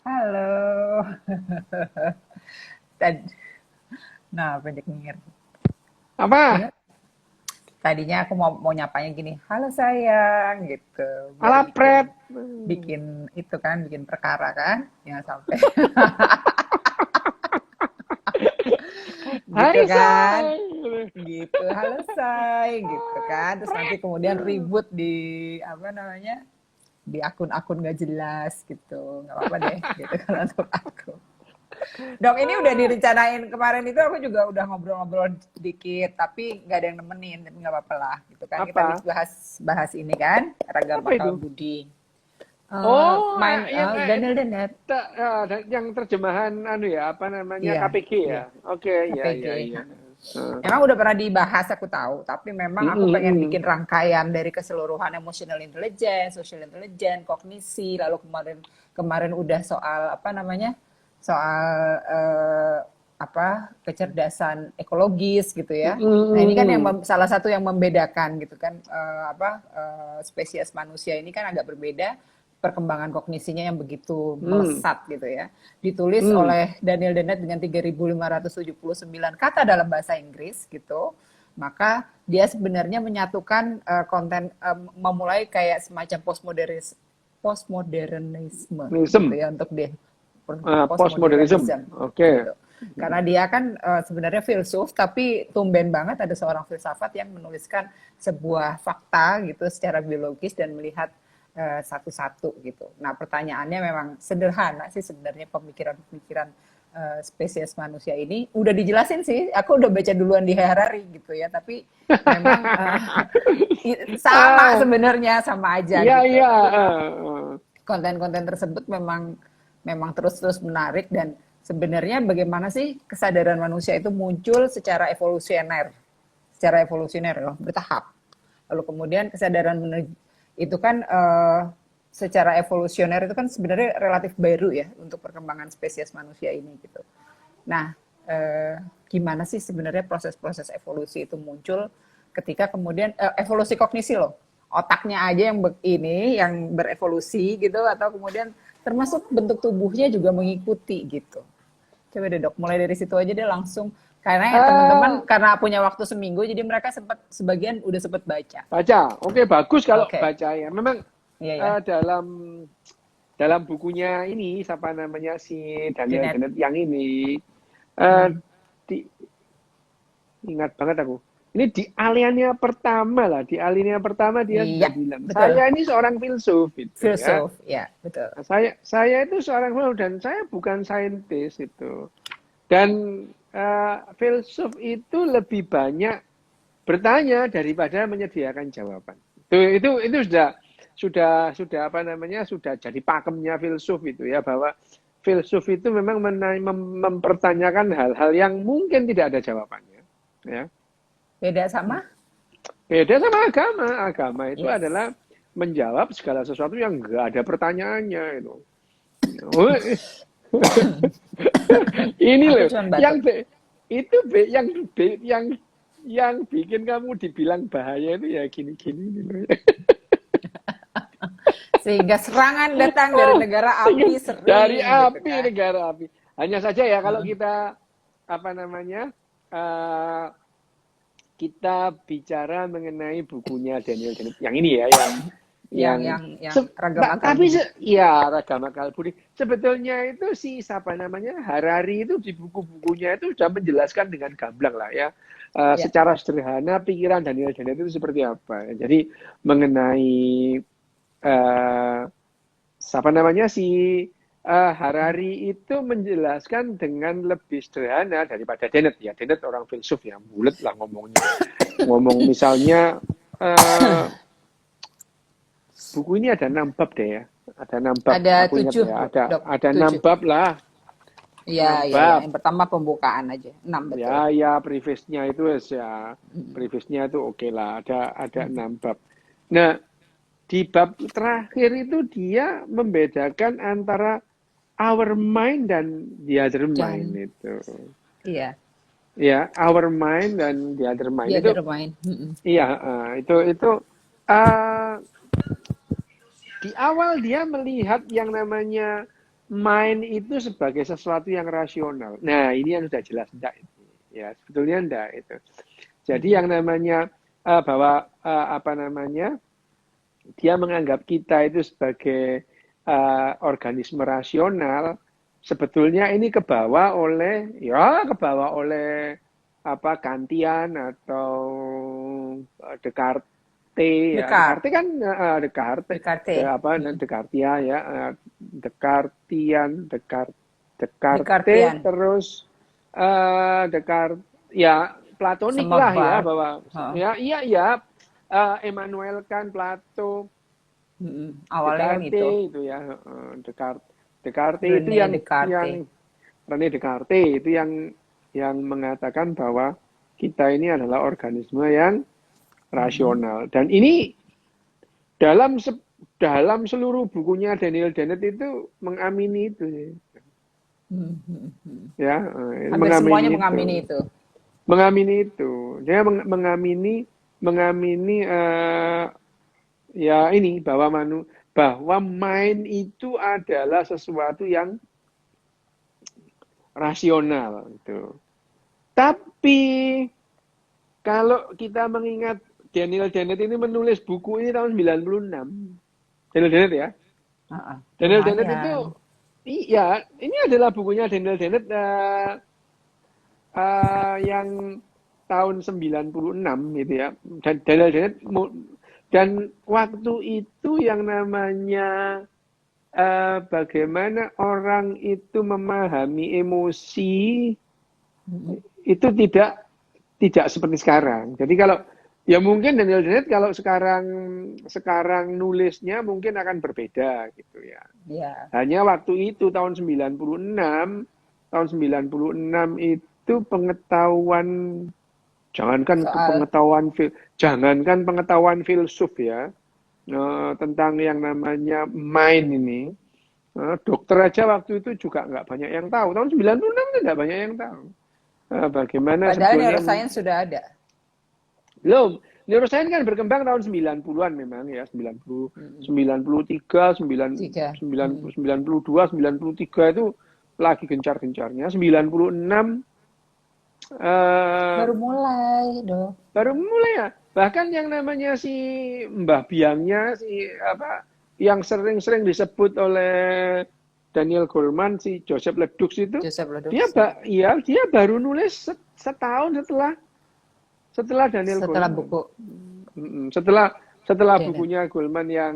Halo. Tad- Nah, banyak nyengir. Apa? Bener. Tadinya aku mau nyapanya gini, halo sayang, gitu. Biar bikin Alapret. bikin itu kan, bikin perkara kan, yang sampai gitu Hai kan, say. gitu. Halo say, gitu kan. Terus nanti kemudian ribut di apa namanya, di akun-akun gak jelas gitu. Nggak apa-apa deh, gitu kalau untuk aku. Dok, ini udah direncanain kemarin itu aku juga udah ngobrol-ngobrol dikit, tapi nggak ada yang nemenin, tapi nggak apa-apa lah, gitu kan. Kita habis Apa? bahas bahas ini kan, Ragam Apa Akal itu? Budi. Oh, Main yang Daniel Dennett, yang terjemahan anu ya, apa namanya iya, KPG iya, ya? Oke, iya KPG. iya iya. Eh, Emang udah pernah dibahas aku tahu, tapi memang aku pengen mm. bikin rangkaian dari keseluruhan emotional intelligence, social intelligence, kognisi, lalu kemarin kemarin udah soal apa namanya? Soal apa kecerdasan ekologis gitu ya. Nah, ini kan yang Mm. salah satu yang membedakan gitu kan spesies manusia ini kan agak berbeda perkembangan kognisinya yang begitu Mm. melesat gitu ya. Ditulis Mm. oleh Daniel Dennett dengan 3.579 kata dalam bahasa Inggris gitu. Maka dia sebenarnya menyatukan konten memulai kayak semacam postmodernisme gitu Ism. ya untuk dia Postmodernism. postmodernism Oke. gitu. Karena dia kan sebenarnya filsuf, tapi tumben banget ada seorang filsafat yang menuliskan sebuah fakta gitu secara biologis dan melihat satu-satu gitu. Nah, pertanyaannya memang sederhana sih sebenarnya pemikiran-pemikiran spesies manusia ini. Udah dijelasin sih, aku udah baca duluan di Harari gitu ya, tapi memang sama Ah, sebenarnya sama aja iya gitu. iya. Tapi memang Ah. konten-konten tersebut memang memang terus-terus menarik dan sebenarnya bagaimana sih kesadaran manusia itu muncul secara evolusioner loh, bertahap. Lalu kemudian kesadaran itu kan secara evolusioner itu kan sebenarnya relatif baru ya untuk perkembangan spesies manusia ini gitu. Nah, gimana sih sebenarnya proses-proses evolusi itu muncul ketika kemudian evolusi kognisi loh, otaknya aja yang ini yang berevolusi gitu atau kemudian termasuk bentuk tubuhnya juga mengikuti gitu. Coba deh dok, mulai dari situ aja deh langsung karena teman-teman Ah, karena punya waktu seminggu jadi mereka sempat sebagian udah sempat baca. baca. Oke, bagus kalau Oke, baca ya. Memang iya ya, dalam dalam bukunya ini siapa namanya si Daniel Jenet. Dennett yang ini eh, Hmm. di, ingat banget aku. Ini di aliannya pertama lah, di aliannya pertama dia Iya, sudah bilang, betul. saya ini seorang filsuf gitu ya. Filsuf, ya betul. Nah, saya itu seorang filsuf dan saya bukan saintis itu. Dan filsuf itu lebih banyak bertanya daripada menyediakan jawaban. Itu sudah apa namanya sudah jadi pakemnya filsuf itu ya bahwa filsuf itu memang mempertanyakan hal-hal yang mungkin tidak ada jawabannya. Ya. Beda sama? Beda sama agama. Agama itu Yes. adalah menjawab segala sesuatu yang nggak ada pertanyaannya itu. Oh, ini Aku loh, cuma yang batuk. itu yang bikin kamu dibilang bahaya itu ya gini-gini loh. Sehingga serangan datang dari negara api Dari sering gitu api kan. negara api. Hanya saja ya kalau Heeh. kita apa namanya uh, kita bicara mengenai bukunya Daniel Dennett yang ini ya Yang yang yang ragam akal tapi budi. ya Ragama Kalbudi sebetulnya itu si siapa namanya Harari itu di buku-bukunya itu sudah menjelaskan dengan gamblang lah ya. Ya. Secara sederhana pikiran Daniel Dennett itu seperti apa. Jadi mengenai uh, siapa namanya si Harari itu menjelaskan dengan lebih sederhana daripada Dennett ya. Dennett orang filsuf ya, bulat lah ngomongnya. Ngomong misalnya buku ini ada 6 bab deh ya. Ada 6 bab, Ada aku ingat 7, ya. Bu, Ada Dok. ada 6 7. bab lah, Iya, 6 iya, iya. bab. Yang pertama pembukaan aja. 6 betul. Ya preface-nya itu ya, preface-nya itu oke lah. Ada 6 bab. Nah, di bab terakhir itu dia membedakan antara our mind dan the other mind Dan itu. iya, Ya, our mind dan the other mind dia itu. ada main. Iya, itu uh, di awal dia melihat yang namanya mind itu sebagai sesuatu yang rasional. Nah, ini yang sudah jelas enggak itu. Ya, sebetulnya enggak itu. Jadi yang namanya bahwa apa namanya dia menganggap kita itu sebagai organisme rasional, sebetulnya ini kebawa oleh apa Kantian atau Descartes ya. Descartes, Descartes kan Descartes Descartes, apa Descartia ya Descartian Descartes Descartian, terus Descartes ya Platonik lah ya Semerbal. bahwa Heeh. ya iya ya Immanuel Kant, Plato, Awalnya kan itu Descartes itu ya, Descartes. Descartes itu René yang Descartes. René Descartes itu yang mengatakan bahwa kita ini adalah organisme yang Mm-mm. rasional. Dan ini dalam dalam seluruh bukunya Daniel Dennett itu mengamini itu ya, Hampir semuanya mengamini itu. mengamini itu. Mengamini itu. Dia mengamini ya ini bahwa mind itu adalah sesuatu yang rasional itu. Tapi kalau kita mengingat Daniel Dennett ini menulis buku ini tahun 96. Daniel Dennett ya. Daniel Dennett itu Lumayan. iya, ini adalah bukunya Daniel Dennett yang tahun 96 gitu ya. Dan Daniel Dennett dan waktu itu yang namanya bagaimana orang itu memahami emosi itu tidak seperti sekarang. Jadi kalau ya mungkin Daniel Dennett kalau sekarang nulisnya mungkin akan berbeda gitu ya. Ya. Hanya waktu itu tahun 96 itu pengetahuan Soal jangankan pengetahuan filsuf ya tentang yang namanya mind ini. Dokter aja waktu itu juga nggak banyak yang tahu. Tahun 96 itu nggak banyak yang tahu. Bagaimana padahal sebetulnya neuroscience sudah ada. belum. Neuroscience kan berkembang tahun 90-an memang ya, 90, 93, 3. 92, 93 itu lagi gencar-gencarnya. 96 Baru mulai, Dok. baru mulai ya. Bahkan yang namanya si Mbah Biangnya si apa yang sering-sering disebut oleh Daniel Goleman si Joseph Ledoux itu Joseph dia Ledoux. dia baru nulis setahun setelah Daniel Setelah Goleman. buku Setelah Dennett bukunya Goleman yang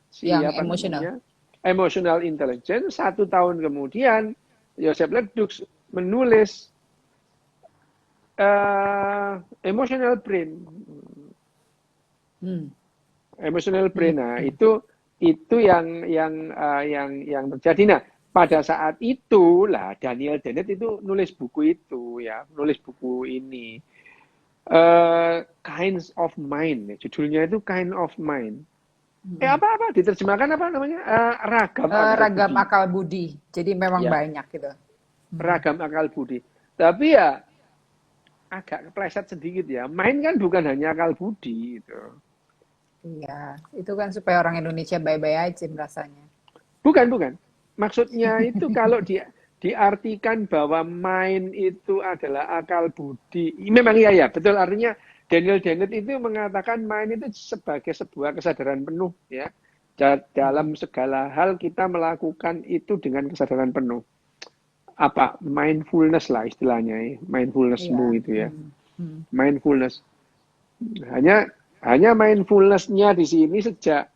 si yang apa emosional. namanya Emotional Intelligence, 1 tahun kemudian Joseph Ledoux menulis Emotional Brain. Emotional Brain. Nah, itu yang terjadi. Nah, pada saat itu lah Daniel Dennett itu nulis buku itu ya, nulis buku ini. Kinds of Mind, judulnya itu Kind of Mind. Apa diterjemahkan apa namanya? Ragam akal Ragam budi. akal budi. Jadi memang Ya, banyak gitu. ragam akal budi. Tapi ya agak kepleset sedikit ya. Mind kan bukan hanya akal budi itu. Iya, itu kan supaya orang Indonesia bye-bye aja rasanya. Bukan. Maksudnya itu kalau diartikan bahwa mind itu adalah akal budi. Memang iya ya, betul. Artinya Daniel Dennett itu mengatakan mind itu sebagai sebuah kesadaran penuh ya. Dalam segala hal kita melakukan itu dengan kesadaran penuh. Apa mindfulness lah istilahnya ya. Mindfulnessmu Iya. itu ya. Mindfulness. Hanya mindfulness-nya di sini sejak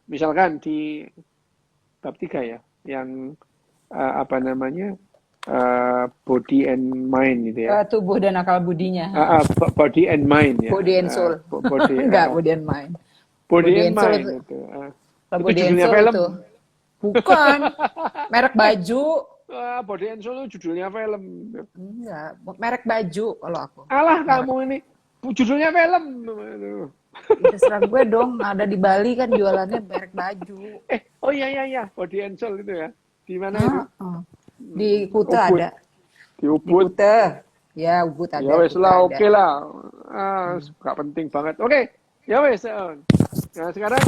misalkan di bab 3 ya, yang apa namanya body and mind gitu ya. Tubuh dan akal budinya. Body and mind ya. Body and soul. Enggak, body and mind. Body and soul mind itu. Itu Body and judulnya soul film. itu. Bukan. Merek baju. Body and soul itu judulnya film. Enggak, merek baju kalau aku. Alah kamu ini judulnya film. Ya, terserah gue dong, ada di Bali kan jualannya merek baju. Oh iya, Body and Soul itu ya. Di mana itu? Di Kuta Ubud. ada. Di Ubud. Kuta. Ya, Ubud ada. Ya wes lah, oke lah. Gak penting banget. Oke, ya wes. Nah sekarang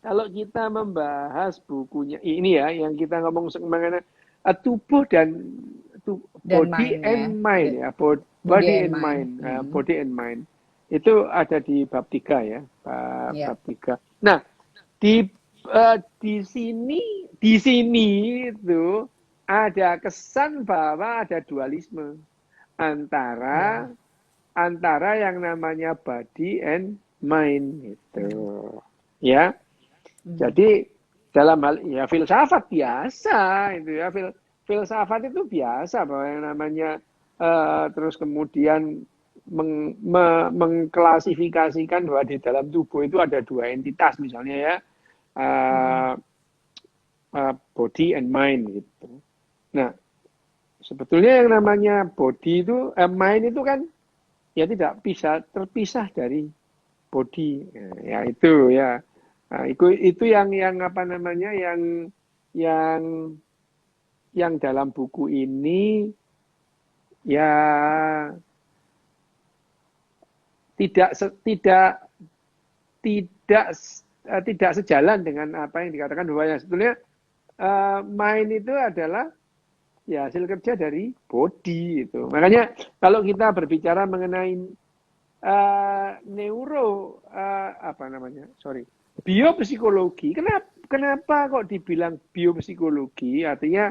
kalau kita membahas bukunya ini ya, yang kita ngomong mengenai tubuh dan Dan body mind-nya. and mind ya, Body body and and mind. mind, body and mind itu ada di bab 3 ya, Ya. bab 3. Nah, di di sini itu ada kesan bahwa ada dualisme Ya. antara yang namanya body and mind gitu. Ya. Jadi dalam hal ya filsafat biasa itu ya, filsafat itu biasa bahwa yang namanya terus kemudian mengklasifikasikan bahwa di dalam tubuh itu ada dua entitas misalnya ya, body and mind gitu. Nah, sebetulnya yang namanya body itu, mind itu kan ya tidak bisa terpisah dari body. Ya itu ya. Nah, itu yang apa namanya yang dalam buku ini ya tidak tidak sejalan dengan apa yang dikatakan bahwa ya sebetulnya mind itu adalah ya hasil kerja dari body itu. Makanya kalau kita berbicara mengenai biopsikologi, kenapa kok dibilang biopsikologi? Artinya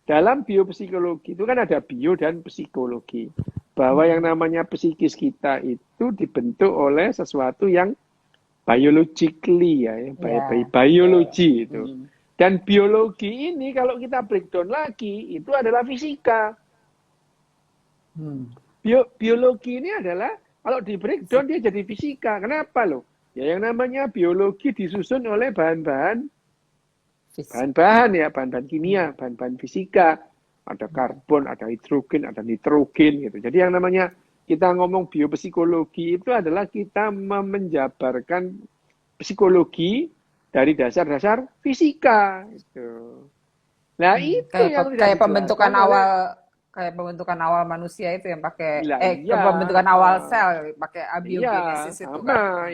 dalam biopsikologi itu kan ada bio dan psikologi. Bahwa yang namanya psikis kita itu dibentuk oleh sesuatu yang biologically ya, biologi itu. Dan biologi ini kalau kita breakdown lagi itu adalah fisika. Biologi ini adalah kalau di breakdown dia jadi fisika. Kenapa loh? Ya yang namanya biologi disusun oleh bahan-bahan kimia, bahan-bahan fisika. Ada karbon, ada hidrogen, ada nitrogen gitu. Jadi yang namanya kita ngomong biopsikologi itu adalah kita menjabarkan psikologi dari dasar-dasar fisika gitu. Nah, itu yang tidak pembentukan awal pembentukan awal manusia itu yang pakai pembentukan awal sel pakai abiogenesis itu kan.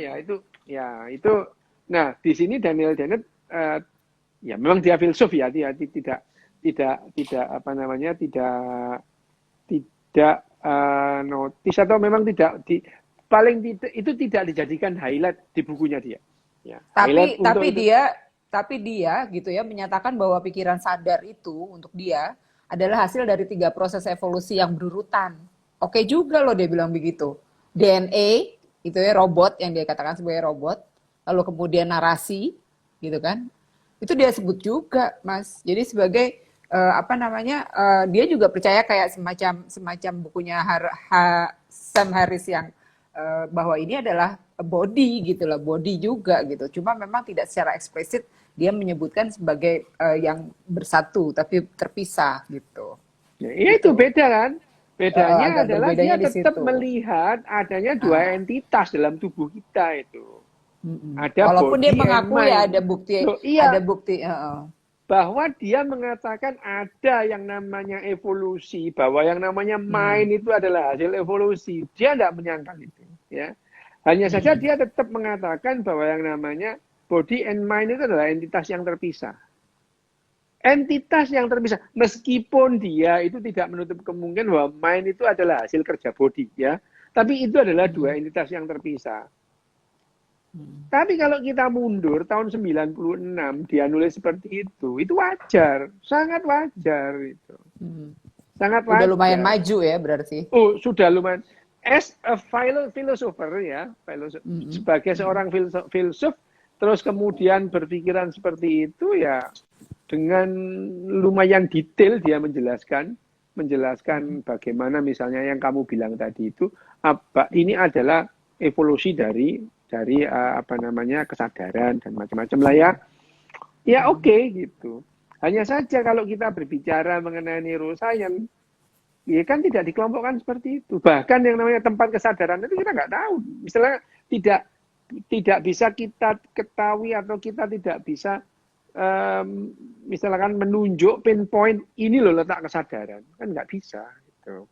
Itu. Nah, di sini Daniel Dennett ya memang dia filsuf ya, dia tidak apa namanya tidak notice atau memang tidak itu tidak dijadikan highlight di bukunya dia. Ya, tapi dia gitu ya menyatakan bahwa pikiran sadar itu untuk dia adalah hasil dari 3 proses evolusi yang berurutan. Oke juga loh dia bilang begitu. DNA itu ya robot yang dia katakan sebagai robot, lalu kemudian narasi gitu kan. Itu dia sebut juga, Mas. Jadi sebagai dia juga percaya kayak semacam bukunya Sam Harris yang bahwa ini adalah body gitu loh, body juga gitu. Cuma memang tidak secara eksplisit dia menyebutkan sebagai yang bersatu tapi terpisah gitu. Ya itu beda kan? Bedanya adalah dia tetap melihat adanya dua entitas dalam tubuh kita itu. Ada walaupun dia mengakui ada bukti bahwa dia mengatakan ada yang namanya evolusi, bahwa yang namanya mind itu adalah hasil evolusi. Dia tidak menyangkal itu, ya. Hanya saja dia tetap mengatakan bahwa yang namanya body and mind itu adalah entitas yang terpisah. Entitas yang terpisah, meskipun dia itu tidak menutup kemungkinan bahwa mind itu adalah hasil kerja body, ya. Tapi itu adalah dua entitas yang terpisah. Tapi kalau kita mundur tahun 96 dia nulis seperti itu wajar, sangat wajar itu. Sangat wajar. Sudah lumayan maju ya berarti. Oh, sudah lumayan. As a philosopher ya, sebagai seorang filsuf terus kemudian berpikiran seperti itu ya dengan lumayan detail dia menjelaskan bagaimana misalnya yang kamu bilang tadi itu ini adalah evolusi dari apa namanya kesadaran dan macam-macam lah ya. Ya oke, gitu. Hanya saja kalau kita berbicara mengenai neuroscience, ya kan tidak dikelompokkan seperti itu. Bahkan yang namanya tempat kesadaran itu kita nggak tahu. Misalnya tidak bisa kita ketahui atau kita tidak bisa misalkan menunjuk pinpoint ini loh letak kesadaran, kan nggak bisa. Gitu.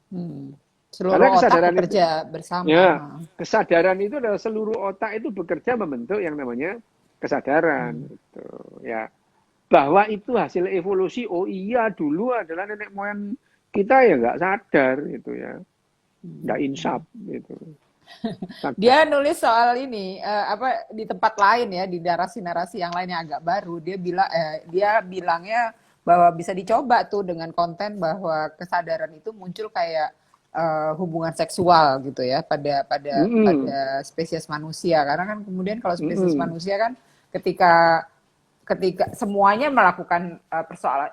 Seluruh otak bekerja bersama. Ya, kesadaran itu adalah seluruh otak itu bekerja membentuk yang namanya kesadaran gitu ya, bahwa itu hasil evolusi. Oh iya, dulu adalah nenek moyang kita ya nggak sadar gitu ya, nggak insaf gitu. Dia nulis soal ini apa di tempat lain ya, di narasi-narasi yang lain yang agak baru. Dia bilangnya bahwa bisa dicoba tuh dengan konten bahwa kesadaran itu muncul kayak hubungan seksual gitu ya Mm-mm. pada spesies manusia. Karena kan kemudian kalau spesies Mm-mm. manusia kan ketika ketika semuanya melakukan persoalan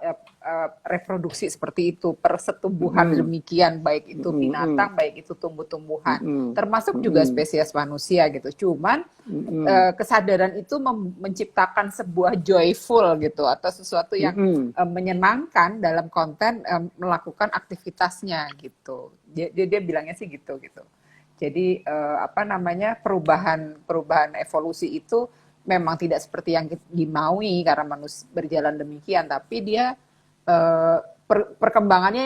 reproduksi seperti itu, persetubuhan Mm-mm. demikian, baik itu Mm-mm. binatang, baik itu tumbuh-tumbuhan, Mm-mm. termasuk juga Mm-mm. spesies manusia gitu. Cuman Mm-mm. kesadaran itu menciptakan sebuah joyful gitu atau sesuatu yang Mm-mm. menyenangkan dalam konten melakukan aktivitasnya gitu. Dia bilangnya sih gitu. Jadi apa namanya perubahan evolusi itu memang tidak seperti yang dimaui karena manusia berjalan demikian, tapi dia eh, perkembangannya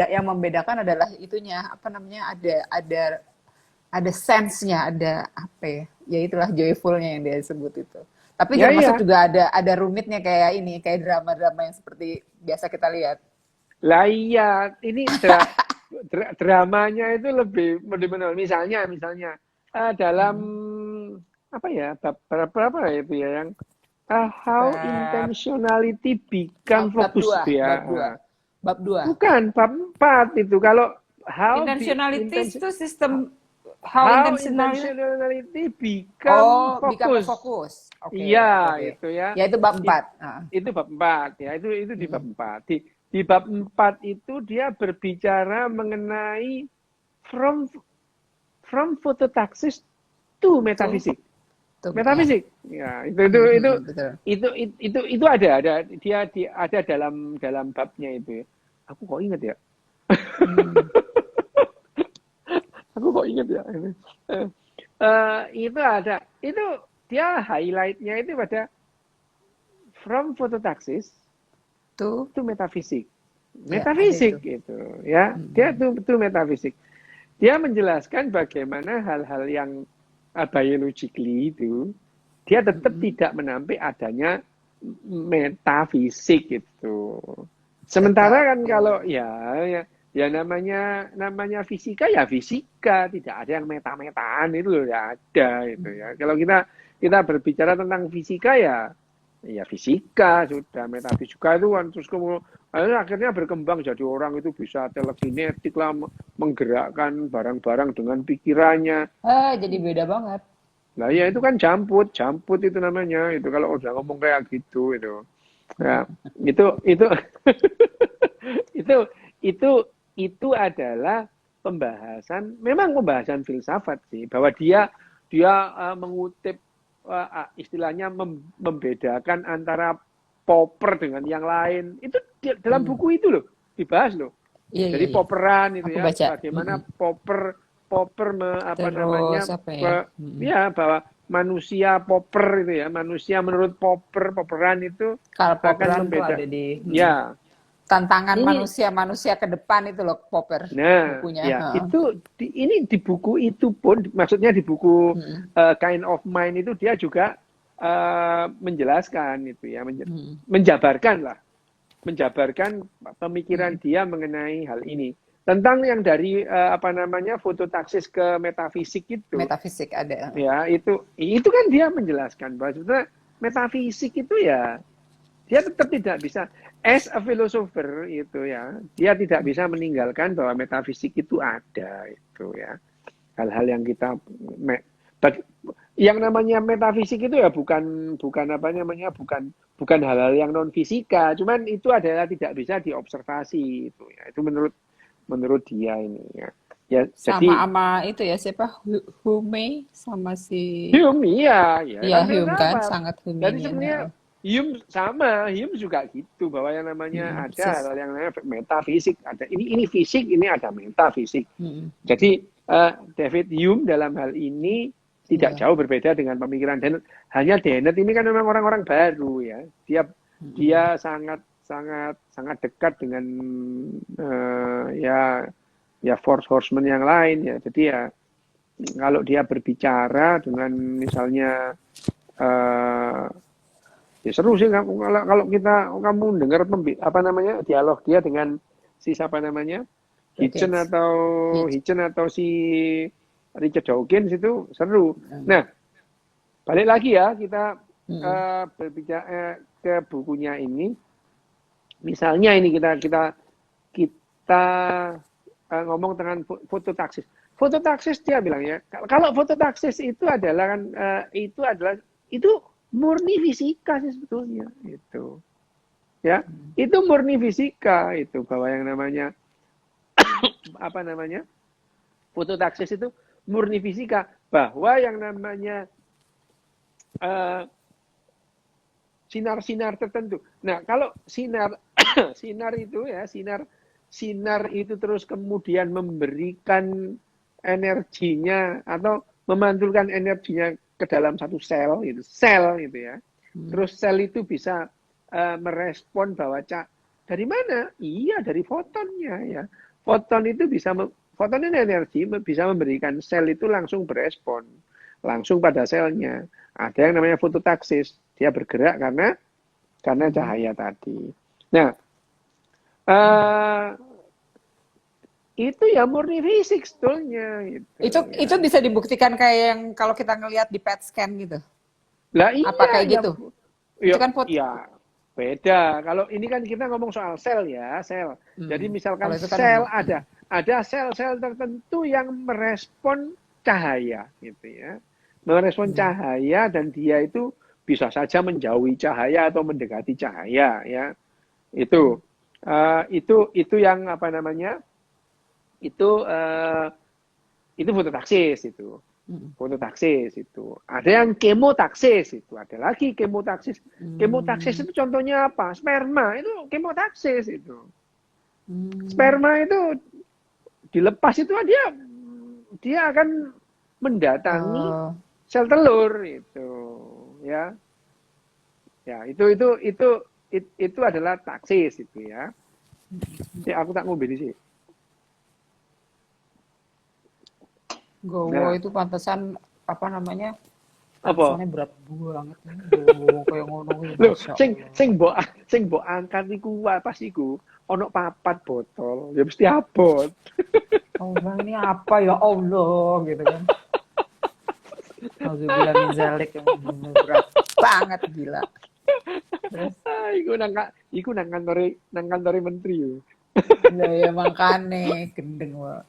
yang membedakan adalah itunya apa namanya ada sense-nya, ada apa ya? Ya itulah joyful-nya yang dia sebut itu. Tapi Ya termasuk ya, juga ada rumitnya kayak ini, kayak drama-drama yang seperti biasa kita lihat. lah iya, ini dramanya itu lebih benar-benar. Misalnya dalam Hmm. apa ya, berapa ya itu ya, yang how Bab intentionality become bab focus dua, itu ya. bab dua, bab dua. Bukan bab 4 itu. Kalau how be Intentionalities intention itu sistem how how intentionality. intentionality become Oh, become focus. fokus. Oke, oke, Iya, oke. itu ya. Ya itu bab It- 4. Nah. itu bab 4 ya. Itu di bab Mm-mm. 4. Di bab 4 itu dia berbicara mengenai from phototaxis to Tuh, metafisik. tuh ya. Metafisik. Ya, Betul. itu ada ada dalam babnya itu ya. Aku kok ingat ya. Hmm. Aku kok ingat ya. Itu ada. Itu dia highlightnya itu pada from phototaxis Tuh, to metafisik. ya ada itu. Metafisik gitu ya. Dia Mm-mm. itu metafisik. Dia menjelaskan bagaimana hal-hal yang biologically itu dia tetap Mm-mm. tidak menampik adanya metafisik gitu. Tetap Sementara kan ya. kalau ya namanya fisika ya fisika, tidak ada yang meta-metaan itu loh, ya ada itu ya. Kalau kita berbicara tentang fisika ya fisika sudah, metafisika itu kan terus akhirnya berkembang jadi orang itu bisa telekinetik lah, menggerakkan barang-barang dengan pikirannya. Jadi beda banget. Nah ya itu kan jamput itu namanya itu kalau udah ngomong kayak gitu itu. Ya, itu itu itu itu adalah memang pembahasan filsafat sih, bahwa dia mengutip istilahnya membedakan antara Popper dengan yang lain. Itu dalam Hmm. buku itu loh dibahas loh. Iya, iya, Jadi iya. Popperan itu Aku ya, baca. bagaimana Mm-mm. Popper Popper apa Terus namanya, apa ya? Mm-mm. ya bahwa manusia Popper itu ya, manusia menurut Popperan itu Karl akan Popperan tuh membeda. ada di Ya, tantangan ini manusia ke depan itu loh Popper nah bukunya. ya Heeh. itu ini di buku itu pun, maksudnya di buku Mm-mm. Kind of Mind itu dia juga menjelaskan itu ya, Mm-mm. menjabarkan lah, menjabarkan pemikiran Mm-mm. dia mengenai hal ini, tentang yang dari apa namanya fototaksis ke metafisik itu. Metafisik ada. Ya itu kan dia menjelaskan bahwa sebetulnya metafisik itu ya dia tetap tidak bisa, as a philosopher itu ya, dia tidak bisa meninggalkan bahwa metafisik itu ada itu ya. Hal-hal yang kita yang namanya metafisik itu ya bukan bukan apa namanya bukan bukan hal-hal yang non fisika, cuman itu adalah tidak bisa diobservasi itu ya. Itu menurut dia ini ya. Ya Sama jadi ama itu ya siapa? Hume sama si Hume ya ya kan Hume kan filsafat. sangat Jadi Humenian. sebenarnya Heeh. Hume juga gitu, bahwa yang namanya Mm-mm. ada hal yang namanya metafisik, ada ini fisik, ini ada metafisik. Mm-mm. Jadi David Hume dalam hal ini tidak Iya. jauh berbeda dengan pemikiran Dennett. Hanya Dennett ini kan memang orang-orang baru ya. Dia Mm-mm. sangat sangat sangat dekat dengan ya Force Horseman yang lain ya. Jadi ya kalau dia berbicara dengan misalnya eh, ya seru sih kalau kamu dengar dialog dia dengan si siapa namanya Hitchen Dawkins. atau Hitch. Hitchen atau si Richard Dawkins itu seru. Hmm. Nah, balik lagi ya kita Hmm. berbicara ke bukunya ini. Misalnya ini kita ngomong tentang fototaksis. Fototaksis dia bilang ya, kalau fototaksis itu adalah itu murni fisika sih sebetulnya itu. Ya, itu murni fisika itu bahwa yang namanya fototaksis itu murni fisika, bahwa yang namanya sinar-sinar tertentu. Nah, kalau sinar itu terus kemudian memberikan energinya atau memantulkan energinya ke dalam satu sel gitu ya. Terus sel itu bisa merespon bahwa dari mana? Iya, dari fotonnya ya. Foton ini energi bisa memberikan sel itu langsung berespon, langsung pada selnya. Ada yang namanya fototaksis, dia bergerak karena cahaya tadi. Nah, itu ya murni fisik sebetulnya. Itu bisa dibuktikan kayak yang kalau kita ngelihat di PET scan gitu. Lah iya, Apa kayak gitu? Itu kan beda. Kalau ini kan kita ngomong soal sel ya, sel. Jadi misalkan kan sel ada sel-sel tertentu yang merespon cahaya gitu ya. Merespon cahaya dan dia itu bisa saja menjauhi cahaya atau mendekati cahaya ya. Itu yang apa namanya? Itu fototaksis itu. Fototaksis itu. Ada yang kemotaksis itu. Ada lagi kemotaksis. Kemotaksis itu contohnya apa? Sperma itu kemotaksis itu. Sperma itu dilepas itu dia akan mendatangi sel telur itu, ya. Ya, itu adalah taksis itu ya. Aku tak ngombe sih. Gowo itu pantesan apa namanya? Apa? Pantesannya berat banget nih. Gowo kayak ngono iki. Lho, sing mbok angkat iku pas iku ono 4 botol, ya mesti abot. Oh, bang, ini apa ya Allah gitu kan. Alhamdulillah minzalik yang berat banget gila. Terus Iku nang kantore menteri yo. ya makane gendeng wae.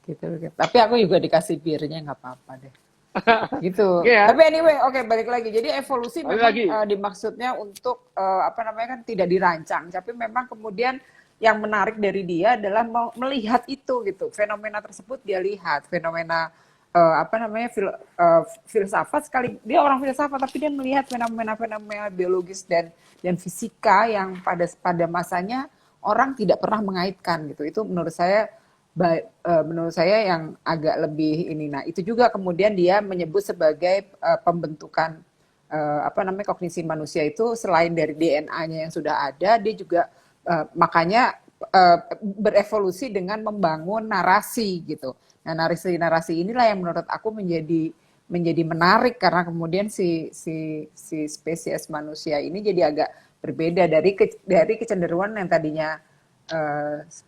Gitu. Tapi aku juga dikasih birnya nggak apa-apa deh. Gitu. Yeah. Tapi anyway, oke, balik lagi. Jadi evolusi memang dimaksudnya untuk kan tidak dirancang, tapi memang kemudian yang menarik dari dia adalah melihat itu gitu. Fenomena tersebut dia lihat, fenomena filsafat sekali. Dia orang filsafat tapi dia melihat fenomena-fenomena biologis dan fisika yang pada masanya orang tidak pernah mengaitkan gitu. Itu menurut saya yang agak lebih ini. Nah, itu juga kemudian dia menyebut sebagai pembentukan kognisi manusia itu selain dari DNA-nya yang sudah ada, dia juga makanya berevolusi dengan membangun narasi gitu. Nah, narasi inilah yang menurut aku menjadi menarik karena kemudian si spesies manusia ini jadi agak berbeda dari kecenderungan yang tadinya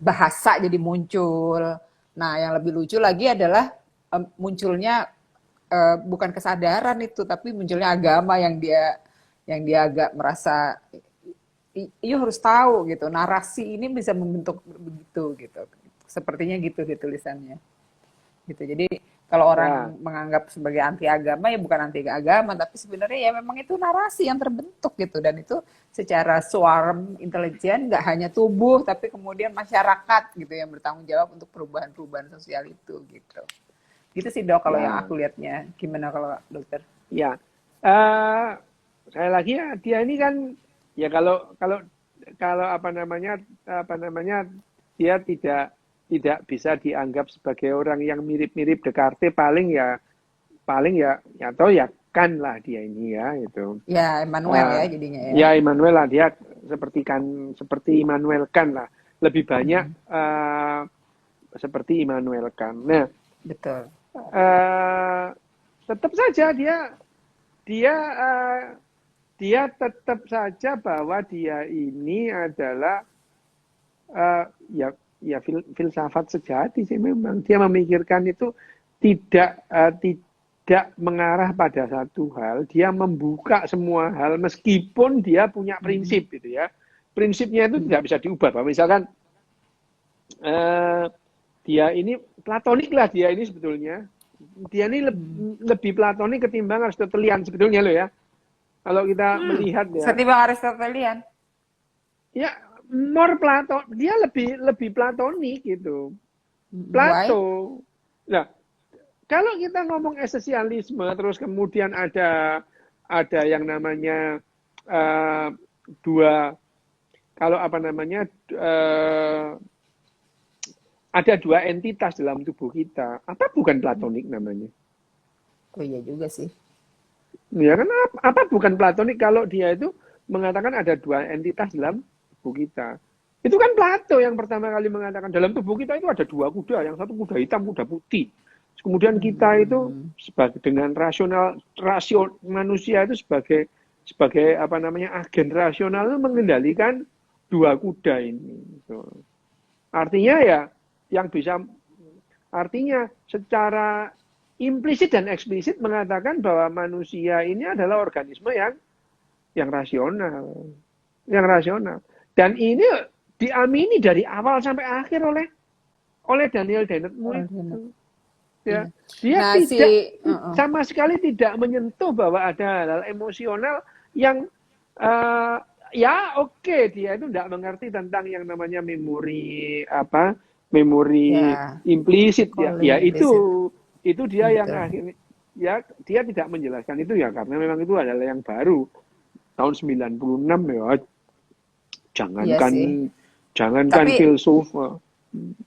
bahasa jadi muncul. Nah, yang lebih lucu lagi adalah munculnya bukan kesadaran itu, tapi munculnya agama yang dia agak merasa you harus tahu gitu. Narasi ini bisa membentuk begitu gitu. Sepertinya gitu di tulisannya. Gitu. Jadi kalau orang menganggap sebagai anti agama ya bukan anti agama, tapi sebenarnya ya memang itu narasi yang terbentuk gitu, dan itu secara swarm intelijen nggak hanya tubuh tapi kemudian masyarakat gitu yang bertanggung jawab untuk perubahan-perubahan sosial itu gitu. Gitu sih Dok kalau yang aku lihatnya. Gimana kalau Dokter? Ya, saya lagi ya dia ini kan ya kalau dia tidak bisa dianggap sebagai orang yang mirip-mirip Descartes, paling ya atau ya Kant lah dia ini ya itu. Ya Immanuel ya jadinya ya. Ya Immanuel lah dia seperti Immanuel Kant lah, lebih banyak seperti Immanuel Kant. Nah, betul. Tetap saja dia dia uh, dia tetap saja bahwa dia ini adalah ya filsafat sejati sih memang. Dia memikirkan itu tidak mengarah pada satu hal, dia membuka semua hal meskipun dia punya prinsip gitu ya. Prinsipnya itu tidak bisa diubah. Bahwa misalkan dia ini platonik lah, dia ini sebetulnya. Dia ini lebih platonik ketimbang Aristotelian sebetulnya loh ya. Kalau kita melihat ya. Ketimbang Aristotelian. Ya, more Plato, dia lebih platonik gitu. Plato. Nah, kalau kita ngomong esensialisme, terus kemudian ada yang namanya kalau apa namanya ada dua entitas dalam tubuh kita. Apa bukan platonik namanya? Oh iya juga sih. Ya kan apa bukan platonik kalau dia itu mengatakan ada dua entitas dalam tubuh kita. Itu kan Plato yang pertama kali mengatakan dalam tubuh kita itu ada dua kuda, yang satu kuda hitam, kuda putih. Kemudian kita itu sebagai dengan rasio manusia itu sebagai apa namanya agen rasional itu mengendalikan dua kuda ini. Artinya ya yang bisa artinya secara implisit dan eksplisit mengatakan bahwa manusia ini adalah organisme yang rasional, dan ini diamini dari awal sampai akhir oleh Daniel Dennett itu. Ya, dia sama sekali tidak menyentuh bahwa ada hal emosional yang ya oke, dia itu tidak mengerti tentang yang namanya memori implisit ya itu dia yang akhirnya ya dia tidak menjelaskan itu ya karena memang itu adalah yang baru tahun 96 ya jangankan filsuf.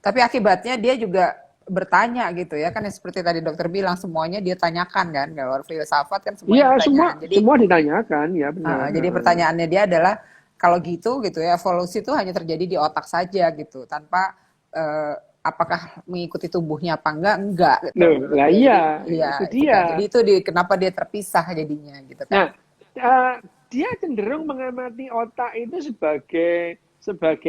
Tapi akibatnya dia juga bertanya gitu ya kan yang seperti tadi dokter bilang semuanya dia tanyakan kan kalau filsafat kan semuanya ditanyakan. Jadi semua ditanyakan ya benar. Jadi pertanyaannya dia adalah kalau gitu ya evolusi itu hanya terjadi di otak saja gitu tanpa apakah mengikuti tubuhnya apa enggak gitu. Lah iya itu dia. Jadi itu kenapa dia terpisah jadinya gitu kan. Nah, dia cenderung mengamati otak itu sebagai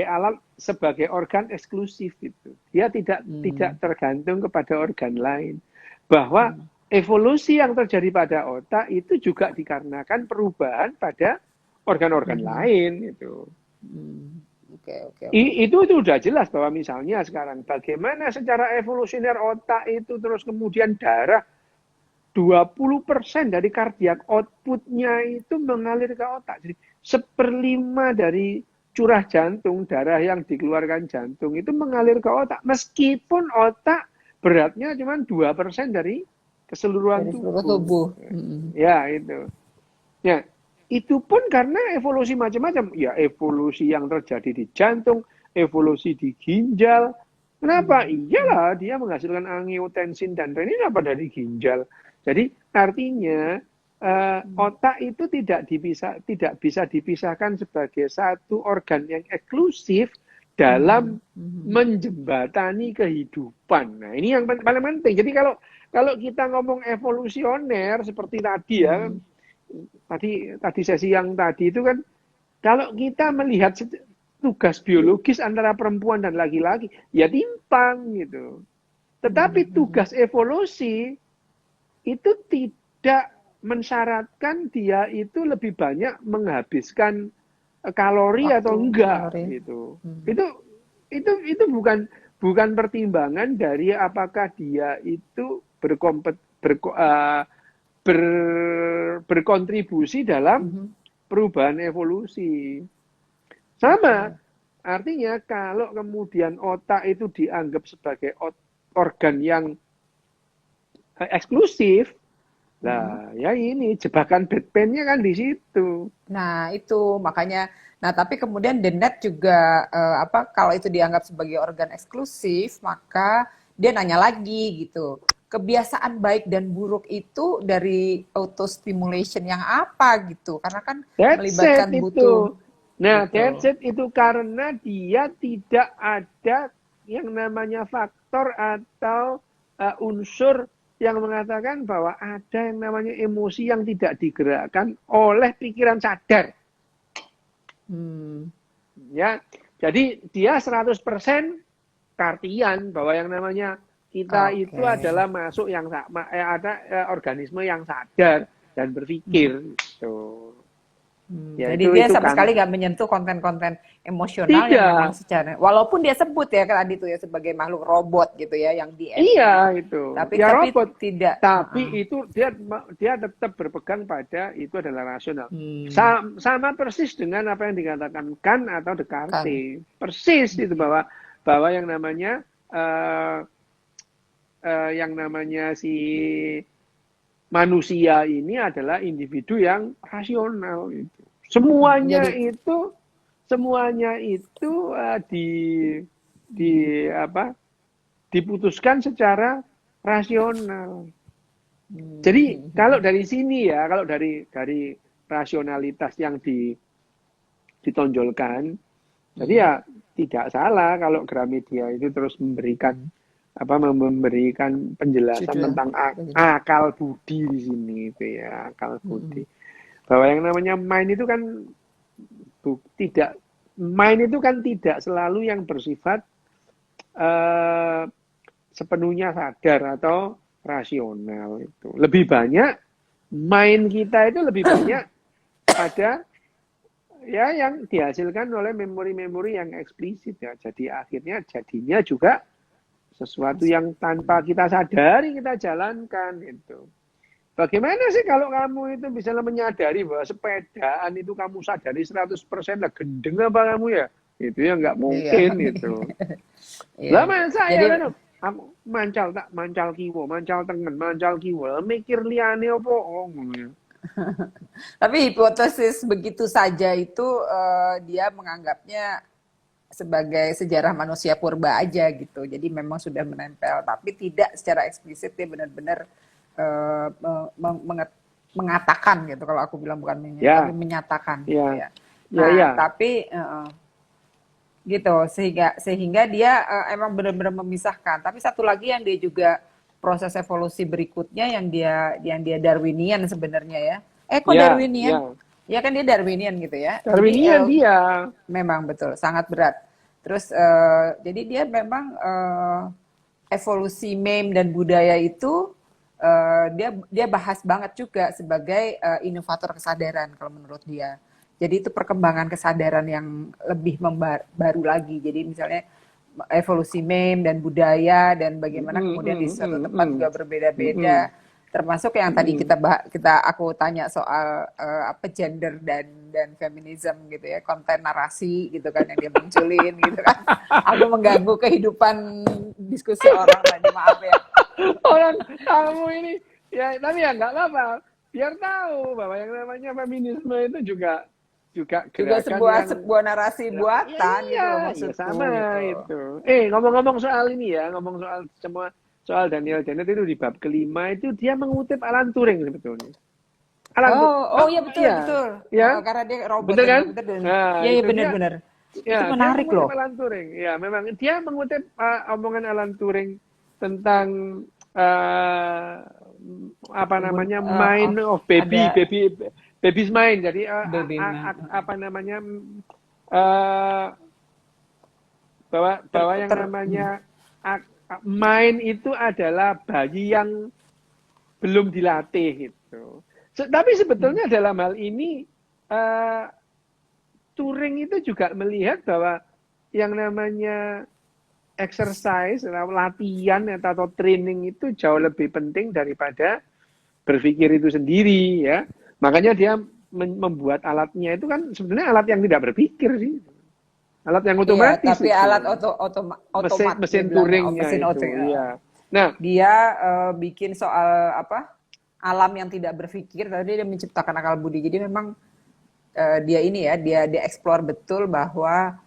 alat, sebagai organ eksklusif itu. Dia tidak tergantung kepada organ lain. Bahwa evolusi yang terjadi pada otak itu juga dikarenakan perubahan pada organ-organ lain itu. Itu sudah jelas bahwa misalnya sekarang bagaimana secara evolusioner otak itu terus kemudian darah 20% dari kardiak outputnya itu mengalir ke otak. Jadi 1/5 dari curah jantung, darah yang dikeluarkan jantung itu mengalir ke otak. Meskipun otak beratnya cuma 2% dari keseluruhan tubuh. Ya, itu. Ya, itu pun karena evolusi macam-macam. Ya, evolusi yang terjadi di jantung, evolusi di ginjal. Kenapa? Iyalah, dia menghasilkan angiotensin dan renin apa dari ginjal. Jadi artinya otak itu tidak bisa dipisahkan sebagai satu organ yang eksklusif dalam menjembatani kehidupan. Nah, ini yang paling penting. Jadi kalau kita ngomong evolusioner seperti tadi ya, tadi sesi yang tadi itu kan, kalau kita melihat tugas biologis antara perempuan dan laki-laki, ya timpang gitu. Tetapi tugas evolusi itu tidak mensyaratkan dia itu lebih banyak menghabiskan kalori atau enggak gitu. Itu bukan pertimbangan dari apakah dia itu berkontribusi dalam perubahan evolusi. Sama artinya kalau kemudian otak itu dianggap sebagai organ yang eksklusif, nah ya ini jebakan Batman-nya kan di situ. Nah itu makanya, tapi kemudian Dennett juga kalau itu dianggap sebagai organ eksklusif, maka dia nanya lagi gitu, kebiasaan baik dan buruk itu dari autostimulation yang apa gitu, karena kan melibatkan butuh. Nah, that's it itu karena dia tidak ada yang namanya faktor atau unsur yang mengatakan bahwa ada yang namanya emosi yang tidak digerakkan oleh pikiran sadar. Ya, jadi dia 100% Kartian bahwa yang namanya kita itu adalah masuk yang ada organisme yang sadar dan berpikir. Gitu. Ya, jadi dia sama sekali nggak menyentuh konten-konten emosional tidak. yang memang secara, walaupun dia sebut ya tadi itu ya sebagai makhluk robot gitu ya yang di iya itu tapi ya robot tidak, tapi itu dia tetap berpegang pada itu adalah rasional. Sama persis dengan apa yang dikatakan Kant atau Descartes, persis itu bahwa yang namanya si manusia ini adalah individu yang rasional itu. Semuanya itu diputuskan secara rasional. Jadi kalau dari sini ya, kalau dari rasionalitas yang ditonjolkan, jadi ya tidak salah kalau Gramedia itu terus memberikan penjelasan tentang akal budi di sini itu ya, akal budi. Bahwa yang namanya mind itu kan tidak selalu yang bersifat sepenuhnya sadar atau rasional itu. Lebih banyak mind kita itu lebih banyak pada ya yang dihasilkan oleh memori-memori yang eksplisit ya. Jadi jadinya juga sesuatu yang tanpa kita sadari kita jalankan itu. Bagaimana sih kalau kamu itu bisa menyadari bahwa sepedaan itu kamu sadari 100% lah, gendeng apa kamu ya? Itu ya nggak mungkin itu. Lah masa ya kan aku mancal kiwo, mancal tengen, mancal kiwo, mikir liane apa ngono. Tapi hipotesis begitu saja itu dia menganggapnya sebagai sejarah manusia purba aja gitu. Jadi memang sudah menempel, tapi tidak secara eksplisit dia benar-benar mengatakan gitu. Kalau aku bilang bukan tapi menyatakan. Gitu ya. Tapi gitu sehingga dia emang benar-benar memisahkan. Tapi satu lagi yang dia juga proses evolusi berikutnya yang dia Darwinian sebenarnya ya. Kok Darwinian? Ya kan dia Darwinian gitu ya. Darwinian jadi, dia. Memang betul, sangat berat. Terus jadi dia memang evolusi meme dan budaya itu dia bahas banget juga sebagai inovator kesadaran kalau menurut dia. Jadi itu perkembangan kesadaran yang lebih baru lagi. Jadi misalnya evolusi meme dan budaya dan bagaimana kemudian di suatu tempat juga berbeda-beda. Termasuk yang tadi aku tanya soal gender dan feminism gitu ya, konten narasi gitu kan yang dia munculin gitu kan. Aku mengganggu kehidupan diskusi orang tadi, maaf ya. Orang kamu ini ya, tapi ya nggak apa-apa. Biar tahu bahwa yang namanya feminisme itu juga sebuah narasi buatan gitu loh maksudku. Sama gitu. Ngomong-ngomong soal ini ya, soal Daniel Dennett itu di bab kelima itu dia mengutip Alan Turing sebetulnya. Iya betul. Ya? Karena dia robot. Betul kan? Iya benar-benar. Itu menarik loh. Alan Turing. Ya, memang dia mengutip omongan Alan Turing tentang mind of baby's mind. Jadi bahwa yang namanya mind itu adalah bayi yang belum dilatih gitu. Tapi sebetulnya dalam hal ini Turing itu juga melihat bahwa yang namanya exercise, latihan atau training itu jauh lebih penting daripada berpikir itu sendiri ya. Makanya dia membuat alatnya itu kan sebenarnya alat yang tidak berpikir sih. Alat yang otomatis. Iya, tapi itu alat otomatis. Mesin Turingnya itu. Ya. Nah, dia bikin soal alam yang tidak berpikir, tadi dia menciptakan akal budi. Jadi memang dia explore betul bahwa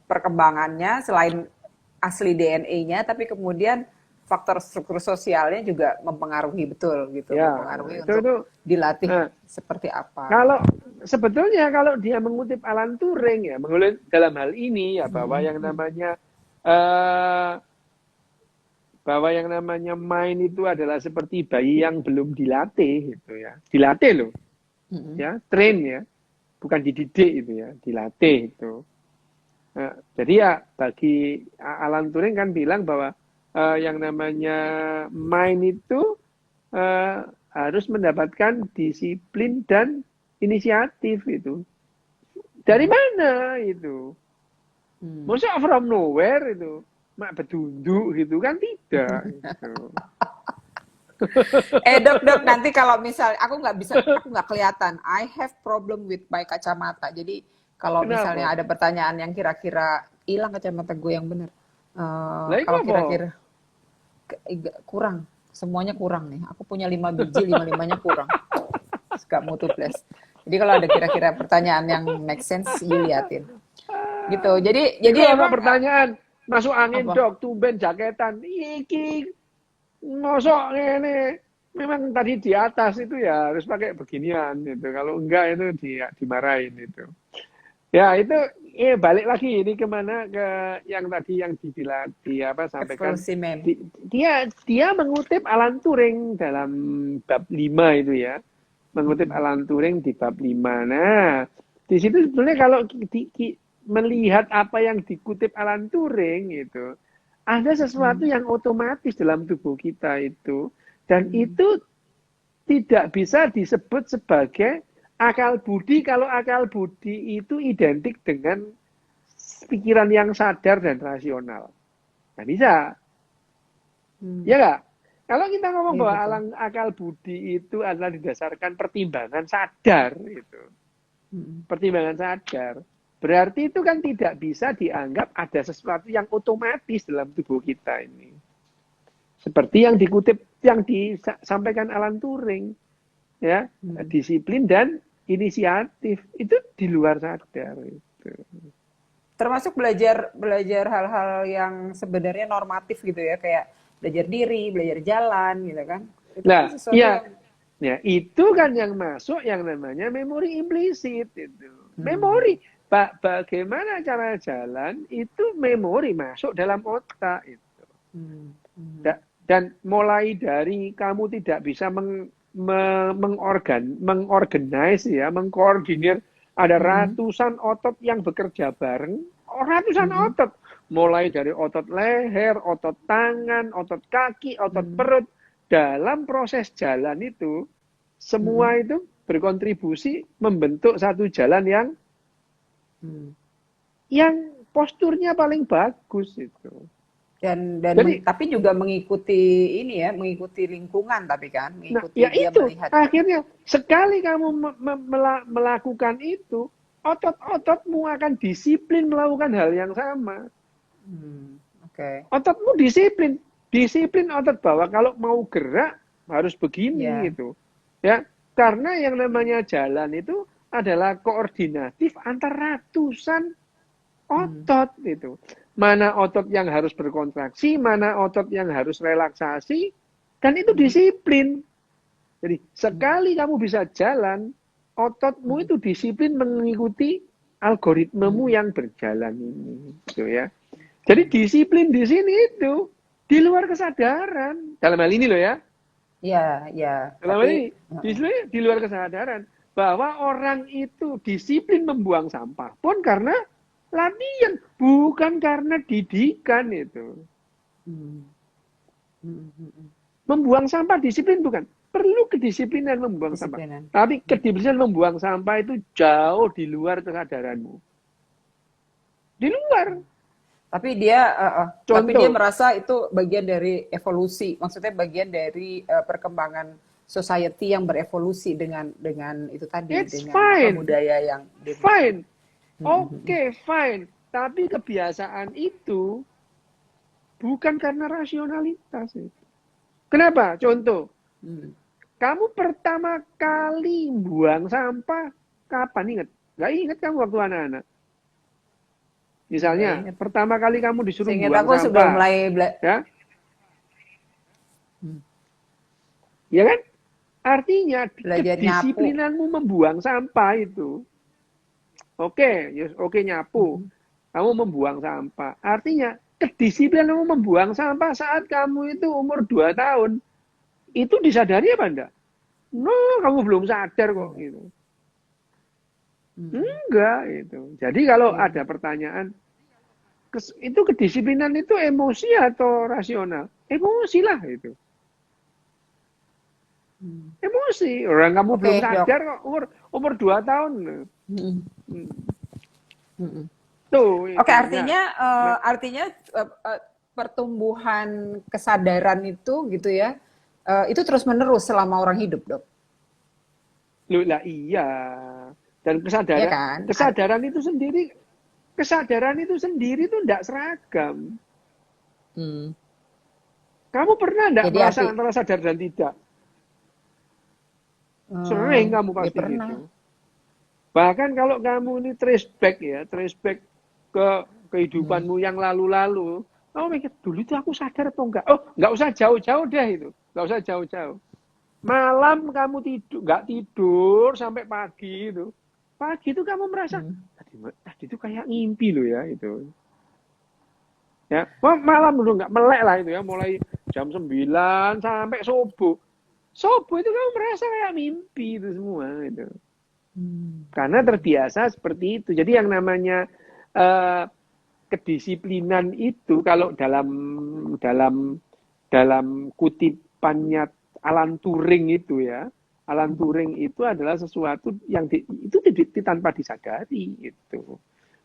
perkembangannya selain asli DNA-nya, tapi kemudian faktor struktur sosialnya juga mempengaruhi betul gitu, mempengaruhi untuk dilatih seperti apa. Sebetulnya kalau dia mengutip Alan Turing ya, dalam hal ini ya bahwa yang namanya bahwa yang namanya main itu adalah seperti bayi yang belum dilatih gitu ya. Dilatih loh, ya, train ya. Bukan dididik itu ya, dilatih itu. Nah, jadi ya bagi Alan Turing kan bilang bahwa yang namanya main itu harus mendapatkan disiplin dan inisiatif itu. Dari mana itu? Masa from nowhere itu? Mak bedunduk gitu kan tidak. Gitu. Dok, nanti kalau misal aku nggak kelihatan. I have problem with my kacamata. Jadi kalau misalnya Kenapa? ada pertanyaan yang kira-kira hilang kacamata gue yang benar. Lah itu Kalau apa? kira-kira kurang, semuanya kurang nih. Aku punya 5 biji, 5-5-nya kurang. Gak mutu plus. Jadi kalau ada kira-kira pertanyaan yang make sense, you liatin. Gitu. Jadi Kalau emang pertanyaan masuk angin apa? dok, tumben jaketan. Iki ngosok ini memang tadi di atas itu ya harus pakai beginian gitu. Kalau enggak itu dimarahin itu. Ya itu balik lagi ini kemana ke yang tadi yang dibilang sampaikan Evolusi mem. dia mengutip Alan Turing dalam bab 5 itu ya. Mengutip Alan Turing di bab 5. Nah, di situ sebenarnya kalau melihat apa yang dikutip Alan Turing itu ada sesuatu yang otomatis dalam tubuh kita itu dan itu tidak bisa disebut sebagai akal budi kalau akal budi itu identik dengan pikiran yang sadar dan rasional. Nggak bisa. Ya nggak? Kalau kita ngomong Iya, bahwa betul. akal budi itu adalah didasarkan pertimbangan sadar, gitu. Pertimbangan sadar. Berarti itu kan tidak bisa dianggap ada sesuatu yang otomatis dalam tubuh kita ini. Seperti yang dikutip, yang disampaikan Alan Turing. Ya, disiplin dan inisiatif. Itu di luar sadar. Gitu. Termasuk belajar hal-hal yang sebenarnya normatif gitu ya, kayak belajar diri, belajar jalan gitu kan. Itu kan Nah, sesuatu ya, yang ya itu kan yang masuk yang namanya memori implisit itu. Memori. Bagaimana cara jalan itu memori masuk dalam otak itu. Dan mulai dari kamu tidak bisa mengorganize ya, mengkoordinir ada ratusan otot yang bekerja bareng, ratusan otot. Mulai dari otot leher, otot tangan, otot kaki, otot perut. Dalam proses jalan itu, semua itu berkontribusi membentuk satu jalan yang posturnya paling bagus itu. dan Jadi, tapi juga mengikuti ini ya, mengikuti lingkungan tapi kan, nah, mengikuti ya dia itu melihat. akhirnya sekali kamu melakukan itu, otot-ototmu akan disiplin melakukan hal yang sama. Oke. Ototmu disiplin otot bahwa kalau mau gerak harus begini Ya. gitu. Ya, karena yang namanya jalan itu adalah koordinatif antar ratusan otot itu. Mana otot yang harus berkontraksi, mana otot yang harus relaksasi, dan itu disiplin. Jadi sekali kamu bisa jalan, ototmu itu disiplin mengikuti algoritmamu yang berjalan ini, gitu ya. Jadi disiplin di sini itu di luar kesadaran. Dalam hal ini loh ya. Ya, ya. Dalam hal Tapi ini di luar kesadaran bahwa orang itu disiplin membuang sampah pun karena latihan, bukan karena didikan itu. Membuang sampah disiplin bukan. Perlu kedisiplinan membuang disiplinan. sampah. Tapi kedisiplinan membuang sampah itu jauh di luar kesadaranmu. Di luar. Tapi dia Contoh. merasa itu bagian dari evolusi. Maksudnya bagian dari perkembangan society yang berevolusi dengan itu tadi, It's dengan fine. budaya yang Fine. Oke, fine. Tapi kebiasaan itu bukan karena rasionalitas. Kenapa? Contoh. Kamu pertama kali buang sampah kapan? Ingat? Gak ingat kamu waktu anak-anak. Misalnya, pertama kali kamu disuruh Seingat buang aku sampah. sudah mulai ya? Ya kan? Artinya kedisiplinanmu membuang sampah itu. Oke, nyapu. Kamu membuang sampah. Artinya kedisiplinan membuang sampah saat kamu itu umur 2 tahun, itu disadari apa enggak? No, kamu belum sadar kok gitu. Enggak itu. Jadi kalau ada pertanyaan, itu kedisiplinan itu emosi atau rasional? Emosi lah itu. Emosi. Orang kamu belum Oke, Dok. sadar kok umur 2 tahun. Mm-mm. Hmm. Mm-mm. Tuh itu. Oke, artinya Nah, pertumbuhan kesadaran itu gitu ya, itu terus menerus selama orang hidup, Dok. loh lah iya. Dan Ya kan? kesadaran itu sendiri tuh enggak seragam. Hmm. Kamu pernah enggak Jadi merasa antara sadar dan tidak? Sering kamu ya pasti pernah. gitu. Bahkan kalau kamu ini trace back ke kehidupanmu yang lalu-lalu, kamu mikir, dulu itu aku sadar atau enggak? Oh, enggak usah jauh-jauh deh itu. Enggak usah jauh-jauh. Malam kamu enggak tidur sampai pagi itu. Pagi itu kamu merasa, tadi itu kayak ngimpi loh ya itu. Ya, malam dulu enggak melek lah itu ya, mulai jam 9 sampai subuh. Subuh itu kamu merasa kayak mimpi itu semua itu. Karena terbiasa seperti itu. Jadi yang namanya kedisiplinan itu kalau dalam kutipannya Alan Turing itu ya, Alan Turing itu adalah sesuatu yang itu tanpa disadari itu.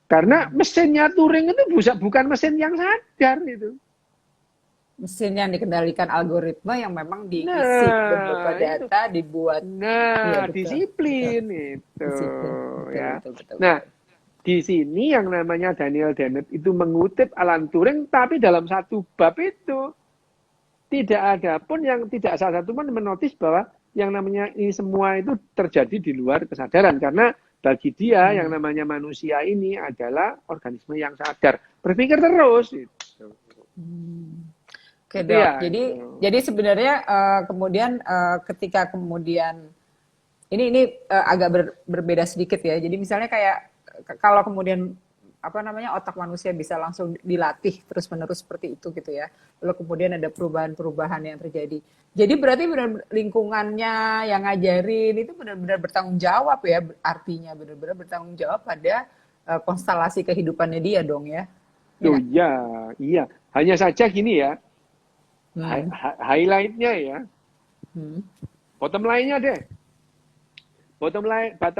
Karena mesinnya Turing itu bukan mesin yang sadar itu. Mesin yang dikendalikan algoritma yang memang diisi beberapa Nah, itu. data dibuat. Iya, Nah, betul. Betul. disiplin itu Disiplin. Betul, ya. betul, betul, Nah, betul. di sini yang namanya Daniel Dennett itu mengutip Alan Turing, tapi dalam satu bab itu tidak ada pun yang tidak salah satu pun menotis bahwa yang namanya ini semua itu terjadi di luar kesadaran karena bagi dia yang namanya manusia ini adalah organisme yang sadar berpikir terus gitu. Oke, Itu Dok. ya Jadi itu. jadi sebenarnya kemudian ketika kemudian ini agak berbeda sedikit ya. Jadi misalnya kayak kalau kemudian apa namanya otak manusia bisa langsung dilatih terus-menerus seperti itu gitu ya. Lalu kemudian ada perubahan-perubahan yang terjadi. Jadi berarti benar lingkungannya yang ngajarin itu benar-benar bertanggung jawab ya. Artinya benar-benar bertanggung jawab pada konstelasi kehidupannya dia dong ya. Ya Tuh nggak? ya, iya. Hanya saja gini ya, Hmm. highlightnya ya, Hmm. bottom line-nya deh. Bottom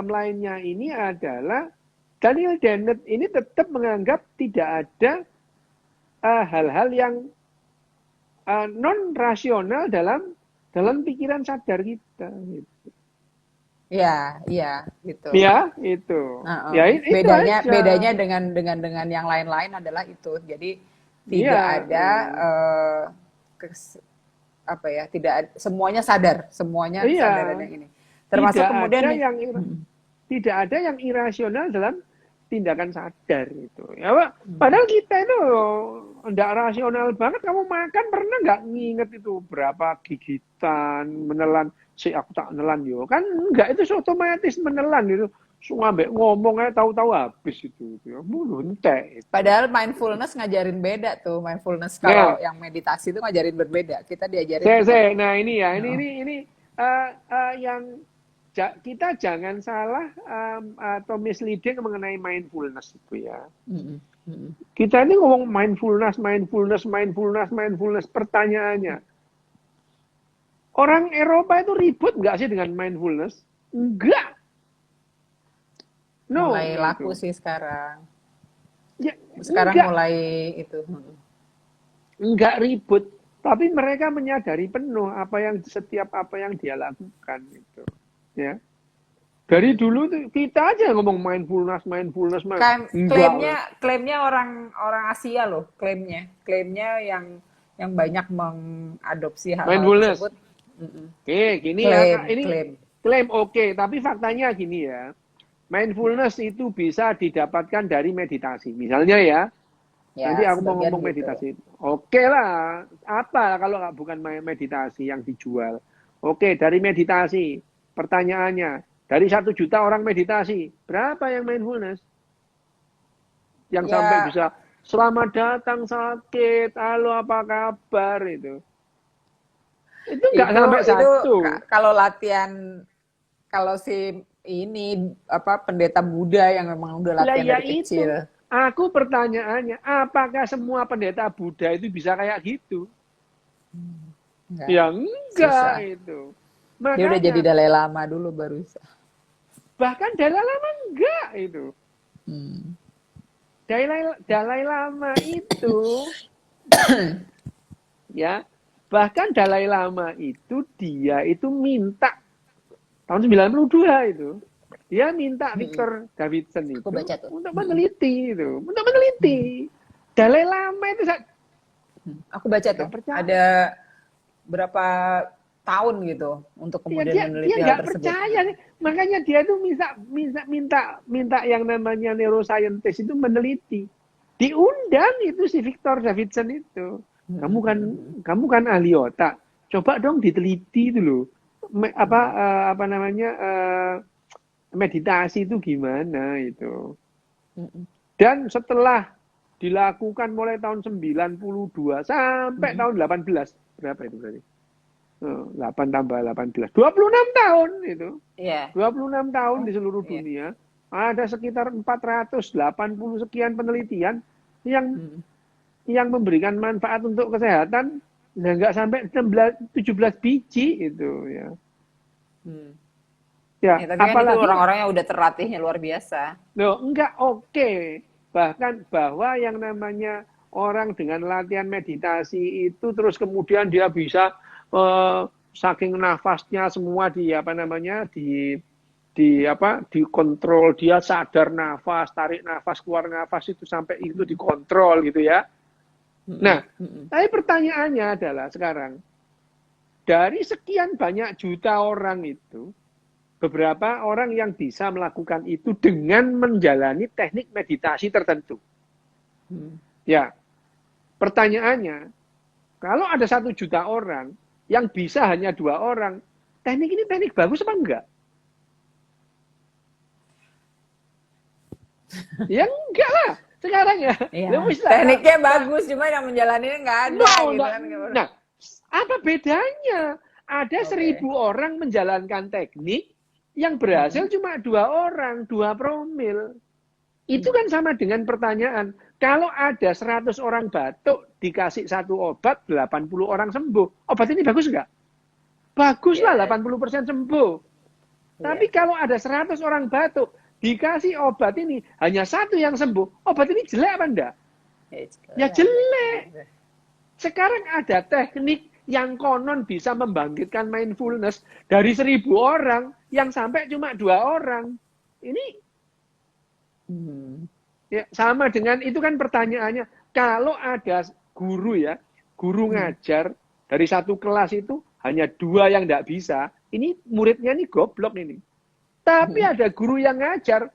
line-nya ini adalah Daniel Dennett ini tetap menganggap tidak ada hal-hal yang non rasional dalam pikiran sadar kita. Gitu. Ya, iya, gitu. Ya, itu. Heeh. Ya itu aja. Bedanya dengan yang lain-lain adalah itu. Jadi tidak Iya. ada apa ya, semuanya sadar, semuanya kesadaran Iya. yang ini. Termasuk Tidak kemudian ada nih, yang tidak ada yang irasional dalam tindakan sadar itu. Ya, Pak. Padahal kita itu enggak rasional banget. Kamu makan pernah nggak nginget itu berapa gigitan menelan? Si aku tak menelan yo. Kan enggak itu otomatis menelan itu. Ngambek ngomong aja tahu-tahu habis itu ya. Mulu entek itu. padahal mindfulness ngajarin beda tuh. Mindfulness Nah, kalau yang meditasi itu ngajarin berbeda. Kita diajarin tetap. nah ini ya, Heeh. ini yang kita jangan salah atau misleading mengenai mindfulness itu ya. Mm-mm. Mm-mm. Kita ini ngomong mindfulness. Pertanyaannya, orang Eropa itu ribut nggak sih dengan mindfulness? Enggak. No, Mulai laku itu. sih sekarang. Ya, Sekarang enggak. mulai itu. Enggak ribut. Tapi mereka menyadari penuh setiap apa yang dia lakukan itu. Ya. Dari dulu tuh kita aja ngomong mindfulness. Enggak. Klaimnya orang Asia loh, klaimnya yang banyak mengadopsi hal-hal Mindfulness. tersebut. Mm-mm. Oke, gini ya Kak. Ini Klaim. klaim oke, tapi faktanya gini ya. Mindfulness itu bisa didapatkan dari meditasi. Misalnya ya, nanti Ya, aku mau sebagian ngomong gitu. meditasi. Oke lah, apa kalau bukan meditasi yang dijual? Oke, dari meditasi. Pertanyaannya, dari 1 juta orang meditasi, berapa yang mindfulness? Yang sampai Ya, bisa selamat datang sakit, halo apa kabar itu. Itu nggak sampai Itu satu. kalau latihan, kalau si ini apa pendeta Buddha yang memang udah Lah latihan ya dari itu. kecil. Aku pertanyaannya, apakah semua pendeta Buddha itu bisa kayak gitu? Enggak, Ya enggak susah. itu. Dia udah jadi Makanya, Dalai Lama dulu baru bisa. bahkan Dalai Lama enggak itu. Hmm. Dalai Lama itu, ya, bahkan Dalai Lama itu dia itu minta tahun 92 itu. Dia minta Mm-mm. Victor Davidson Aku itu baca tuh. untuk Mm-mm. meneliti itu, untuk Mm-mm. meneliti. Dalai Lama itu saya Aku baca nggak tuh. percaya. Ada berapa tahun gitu untuk Ya kemudian dia meneliti hal nggak tersebut. percaya nih. Makanya dia tuh minta yang namanya neuroscientist itu meneliti. Diundang itu si Victor Davidson itu. Kamu kan Mm-mm. kamu kan ahli otak. Coba dong diteliti itu loh. Apa namanya meditasi itu gimana itu. Mm-mm. Dan setelah dilakukan mulai tahun 92 sampai Mm-mm. tahun 18, berapa itu berarti? 8 tambah 18, 26 tahun itu. Iya. 26 tahun Oh, di seluruh iya. dunia, ada sekitar 480 sekian penelitian yang Mm-mm. yang memberikan manfaat untuk kesehatan, nah nggak sampai 16, 17 biji itu ya. Hmm. Ya, Ya, tapi kan itu apalagi orang-orang yang udah terlatihnya luar biasa. loh, enggak oke. Bahkan bahwa yang namanya orang dengan latihan meditasi itu terus kemudian dia bisa eh, saking nafasnya semua di apa namanya dikontrol, dia sadar nafas, tarik nafas, keluar nafas itu sampai itu Mm-mm. dikontrol gitu ya. Mm-mm. Nah, Mm-mm. tapi pertanyaannya adalah sekarang dari sekian banyak juta orang itu beberapa orang yang bisa melakukan itu dengan menjalani teknik meditasi tertentu. Mm. Ya, pertanyaannya, kalau ada 1 juta orang yang bisa hanya 2 orang, teknik ini teknik bagus apa enggak? Ya enggak lah. Sekarang ya, Iya, lewis lah. tekniknya bagus, cuma yang menjalaninya nggak ada No, gitu enggak. kan. Nah, apa bedanya? Ada Oke. 1.000 orang menjalankan teknik yang berhasil Mm-mm. cuma 2 orang, 2 promil. Itu Mm. kan sama dengan pertanyaan, kalau ada 100 orang batuk, dikasih satu obat, 80 orang sembuh. Obat ini bagus nggak? Baguslah Ya, 80% sembuh. Tapi iya. kalau ada 100 orang batuk, dikasih obat ini, hanya satu yang sembuh, obat ini jelek apa enggak? Ya, Ya jelek. jelek. Sekarang ada teknik yang konon bisa membangkitkan mindfulness dari 1.000 orang yang sampai cuma 2 orang. Ini Hmm. ya, sama dengan itu kan pertanyaannya. Kalau ada guru ya, guru Hmm. ngajar dari satu kelas itu hanya 2 yang tidak bisa, ini muridnya ini goblok ini. Tapi Hmm. ada guru yang ngajar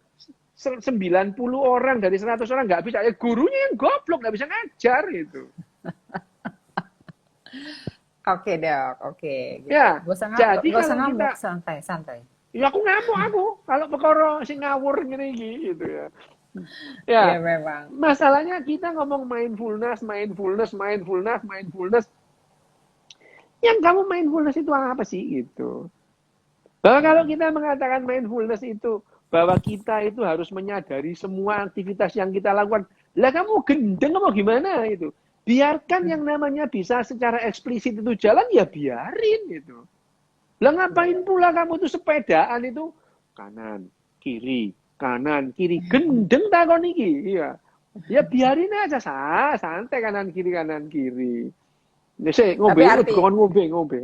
90 orang dari 100 orang nggak bisa, ya gurunya yang goblok nggak bisa ngajar gitu. Oke dok, oke gitu. Ya, Gak usah jadi gak usah kalau ngamuk, kita, santai, santai. ya aku ngamuk aku kalau perkara sing ngawur gini gitu ya. Ya, Iya memang. masalahnya kita ngomong mindfulness, mindfulness, mindfulness, mindfulness. Yang kamu mindfulness itu apa sih gitu? Bahwa kalau Hmm. kita mengatakan mindfulness itu bahwa kita itu harus menyadari semua aktivitas yang kita lakukan. Lah kamu gendeng apa gimana itu? Biarkan yang namanya bisa secara eksplisit itu jalan ya biarin gitu. Lah Iya. ngapain pula kamu tuh sepedaan itu kanan, kiri, kanan, kiri. Gendeng takon iki. Iya. Ya biarin aja santai kanan kiri kanan kiri. Ya sih Tapi ngombe arti ngombe.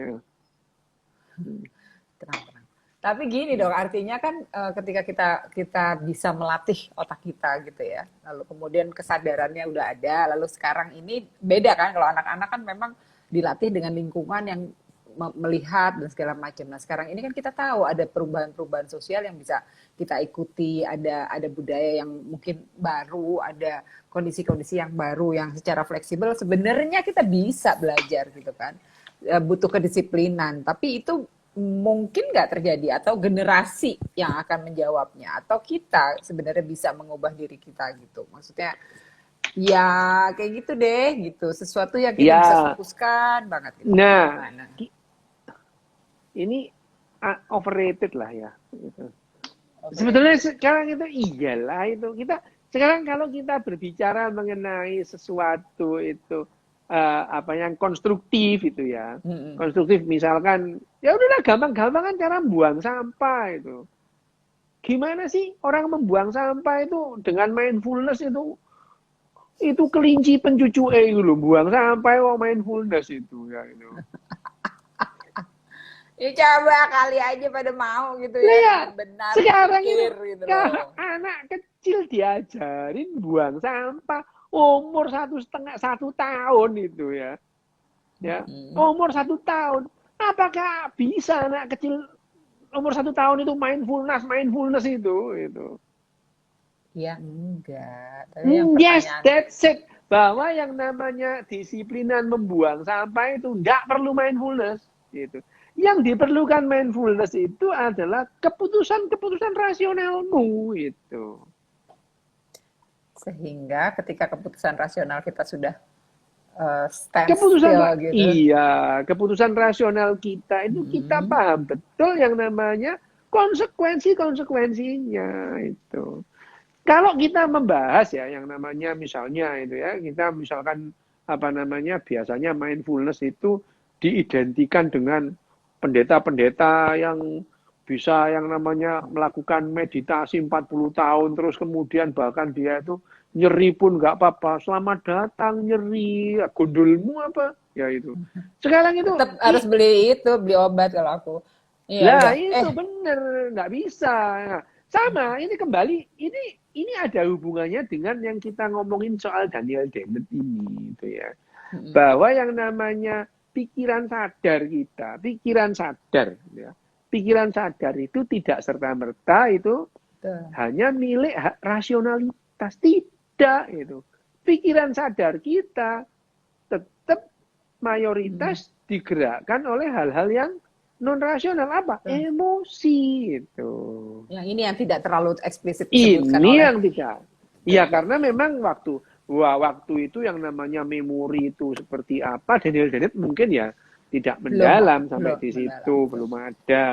tenang, tenang. Tapi gini dong, artinya kan ketika kita kita bisa melatih otak kita gitu ya, lalu kemudian kesadarannya udah ada, lalu sekarang ini beda kan kalau anak-anak kan memang dilatih dengan lingkungan yang melihat dan segala macam. Nah sekarang ini kan kita tahu ada perubahan-perubahan sosial yang bisa kita ikuti, ada budaya yang mungkin baru, ada kondisi-kondisi yang baru yang secara fleksibel sebenarnya kita bisa belajar gitu kan. Butuh kedisiplinan, tapi itu mungkin nggak terjadi atau generasi yang akan menjawabnya atau kita sebenarnya bisa mengubah diri kita gitu maksudnya Ya, kayak gitu deh, gitu. Sesuatu yang kita bisa Ya, fokuskan banget gitu. nah Gimana? ini overrated lah ya. Gitu. Sebetulnya Overrated. sekarang itu iyalah itu kita sekarang kalau kita berbicara mengenai sesuatu itu apa yang konstruktif itu ya, Mm-mm. konstruktif misalkan ya udahlah gampang-gampang kan cara membuang sampah itu. Gimana sih orang membuang sampah itu dengan mindfulness itu kelinci pencucu itu loh buang sampah kok mindfulness itu ya itu. Ya coba kali aja pada mau gitu Lah ya ya, dengan benar sekarang itu berpikir gitu kalau loh. anak kecil diajarin buang sampah umur 1,5 1 tahun itu ya Mm-mm. umur 1 tahun. Apakah bisa anak kecil umur 1 tahun itu mindfulness itu? Ya enggak. Tapi yang Yes, pertanyaan, that's it. Bahwa yang namanya disiplinan membuang sampah itu tidak perlu mindfulness. Gitu. Yang diperlukan mindfulness itu adalah keputusan-keputusan rasionalmu itu. sehingga ketika keputusan rasional kita sudah stand Keputusan still gitu. iya, keputusan rasional kita itu kita Mm-mm. paham betul yang namanya konsekuensinya itu. Kalau kita membahas ya yang namanya misalnya itu ya, kita misalkan apa namanya biasanya mindfulness itu diidentikan dengan pendeta-pendeta yang bisa yang namanya melakukan meditasi 40 tahun terus kemudian bahkan dia itu nyeri pun nggak apa-apa. Selamat datang nyeri, gundulmu apa? Ya itu. Sekarang itu Tetap harus beli itu, beli obat kalau aku. Iya lah udah. itu bener nggak bisa. Nah, sama ini kembali ini ada hubungannya dengan yang kita ngomongin soal Daniel Dennett ini itu ya. Mm-mm. Bahwa yang namanya pikiran sadar kita, pikiran sadar ya. Pikiran sadar itu tidak serta-merta itu Tuh. hanya milik rasionalitas, tidak itu. Pikiran sadar kita tetap Mm-mm. mayoritas digerakkan oleh hal-hal yang non rasional apa? Tuh. Emosi itu. Yang ini yang tidak terlalu eksplisit disebutkan Ini oleh yang tidak. Ya karena memang waktu itu yang namanya memori itu seperti apa Daniel Dennett mungkin ya tidak belum mendalam sampai belum di mendalam. situ Tuh. belum ada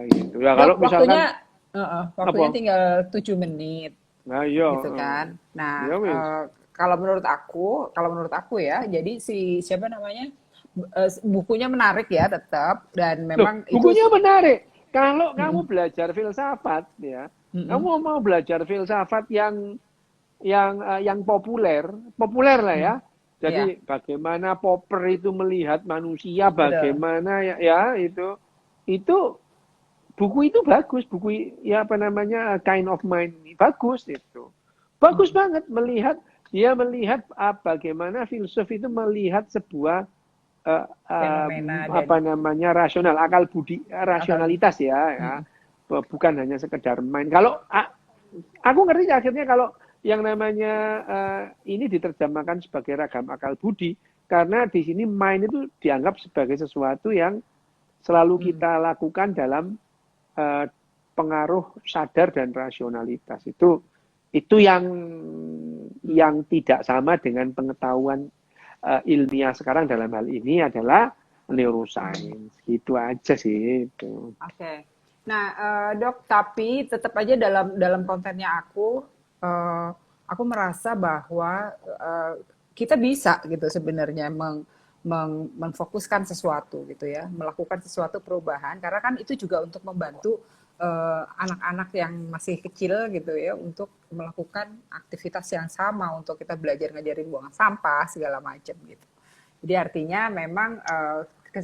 gitu. Ya Dok, kalau waktunya misalkan waktunya apa? tinggal 7 menit Nah, iya, gitu kan. Nah, ya wis. kalau menurut aku ya, jadi si siapa namanya bukunya menarik ya tetap dan Loh, memang itu bukunya menarik. Kalau kamu mm-mm, belajar filsafat ya, mm-mm, kamu mau belajar filsafat yang populer, populer lah ya. mm, ya Jadi bagaimana Popper itu melihat manusia, betul. bagaimana ya itu buku itu bagus, buku ya apa namanya Kind of Mind ini bagus itu. Bagus Mm, banget melihat bagaimana filsuf itu melihat sebuah fenomena apa dan namanya rasional akal budi akal. rasionalitas ya Mm-mm, bukan hanya sekedar main. Kalau aku ngerti akhirnya kalau yang namanya ini diterjemahkan sebagai ragam akal budi karena di sini main itu dianggap sebagai sesuatu yang selalu mm, kita lakukan dalam uh, pengaruh sadar dan rasionalitas itu mm. yang tidak sama dengan pengetahuan ilmiah sekarang dalam hal ini adalah Hmm. neuroscience gitu aja sih itu. Oke. Nah, Dok, tapi tetap aja dalam kontennya eh, aku merasa bahwa kita bisa gitu sebenarnya menfokuskan sesuatu gitu ya, melakukan sesuatu perubahan karena kan itu juga untuk membantu anak-anak yang masih kecil gitu ya untuk melakukan aktivitas yang sama untuk kita belajar ngajarin buang sampah segala macam gitu. Jadi artinya memang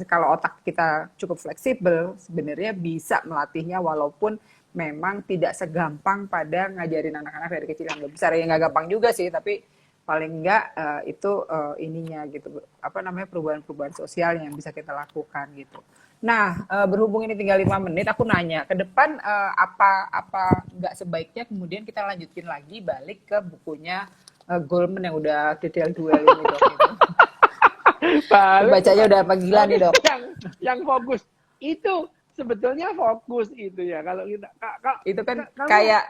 kalau otak kita cukup fleksibel, sebenarnya bisa melatihnya walaupun memang tidak segampang pada ngajarin anak-anak dari kecil yang besar. Ya nggak gampang juga sih, tapi paling enggak itu ininya gitu, apa namanya perubahan-perubahan sosial yang bisa kita lakukan gitu. Nah, berhubung ini tinggal 5 menit, aku nanya ke depan apa nggak sebaiknya kemudian kita lanjutin lagi balik ke bukunya Goldman yang udah detail duel ini dok gitu. Balik Bacanya udah apa gila oke nih dok. yang fokus itu sebetulnya fokus itu ya kalau kita Itu kan kamu kayak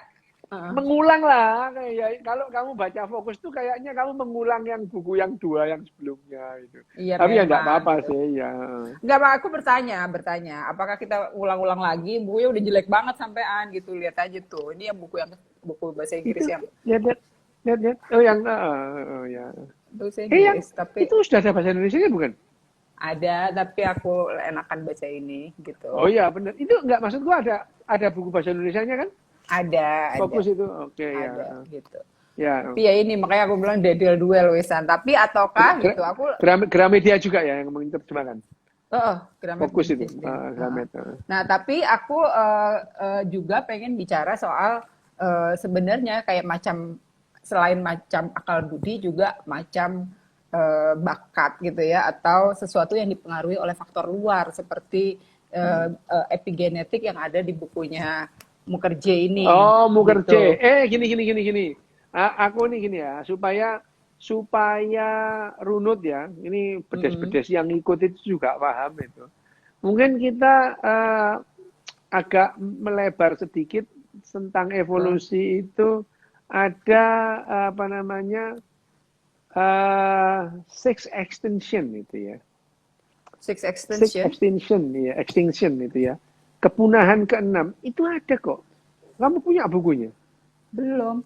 Heeh. mengulang lah. Ya, kalau kamu baca Fokus tuh kayaknya kamu mengulang yang buku yang 2 yang sebelumnya itu. Iya Tapi ya nggak memang apa-apa gitu. sih ya. Enggak, Pak, aku bertanya, apakah kita ulang-ulang lagi? Bukunya udah jelek banget sampean gitu. Lihat aja tuh. Ini yang buku bahasa Inggris Itu yang lihat lihat lihat, lihat. Oh yang oh, ya. bahasa Yang Inggris, tapi itu sudah ada bahasa Indonesia bukan? ada, tapi aku enakan baca ini Oh gitu. iya benar. Itu nggak maksud gua ada buku bahasa Indonesianya kan? Ada, Fokus itu. Oke ya. ada gitu. Ya. Tapi ya ini makanya aku bilang dedel duel wisan. Tapi ataukah gitu aku Gramedia juga ya yang menerjemahkan. Gramet Fokus itu. British deh. Gramet. Nah, tapi aku juga pengen bicara soal sebenarnya kayak macam selain macam akal budi juga macam bakat gitu ya atau sesuatu yang dipengaruhi oleh faktor luar seperti epigenetik yang ada di bukunya Mukherjee ini Oh, gitu. Mukerje. Gini. Aku nih gini ya, supaya runut ya. Ini Mm-mm. bedes-bedes yang ikut itu juga paham itu. Mungkin kita agak melebar sedikit tentang Tuh. evolusi itu ada apa namanya six extinction itu ya. Six Six extension extinction itu ya. Kepunahan keenam itu ada kok. Kamu punya bukunya? belum.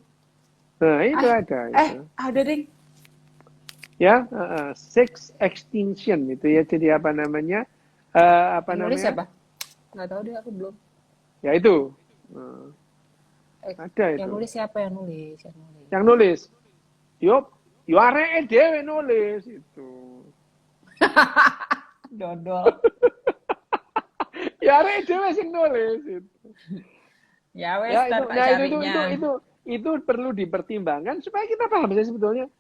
Nah, itu Ah, ada itu. ada ding. Ya, six extinction itu ya. Jadi apa namanya? Apa Yang nulis namanya? siapa? Nggak tahu deh aku belum. Ya itu. Eh, Eh, ada yang itu. nulis siapa yang nulis? Yang nulis. Yang nulis. Yo areke dhewe nulis itu. Dodol. Ya areke dhewe sing nulis itu. Ya wes, Ya itu, ntar tak nah carinya. itu perlu dipertimbangkan supaya kita paham sih sebetulnya.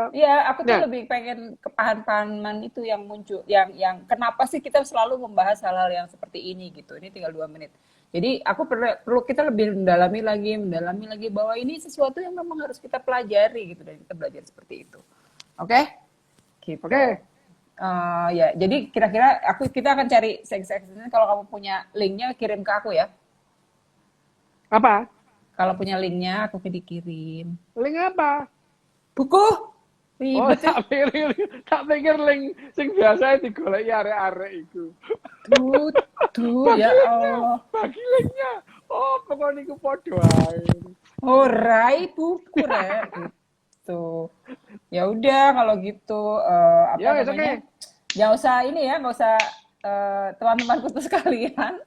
Iya, aku tuh Nah, lebih pengen kepahaman itu yang muncul, yang kenapa sih kita selalu membahas hal-hal yang seperti ini gitu. Ini tinggal 2 menit. Jadi aku perlu kita lebih mendalami lagi bahwa ini sesuatu yang memang harus kita pelajari gitu dan kita belajar seperti itu. Oke? Gitu. oke, Ya, jadi kira-kira kita akan cari sex extension. Kalau kamu punya linknya kirim ke aku ya. apa? Kalau punya linknya aku dikirim. Link apa? Buku Oh, ribet ya. tak pikir link sing biasa digoleki arek-arek iku. Tuh ya Bagi linknya, Allah. bagi linknya. Oh, pokoknya iku padha ae. Ora buku rek gitu. Ya udah kalau gitu apa Ya, wes namanya? oke. Nggak usah ini ya, nggak usah teman-temanku tuh sekalian.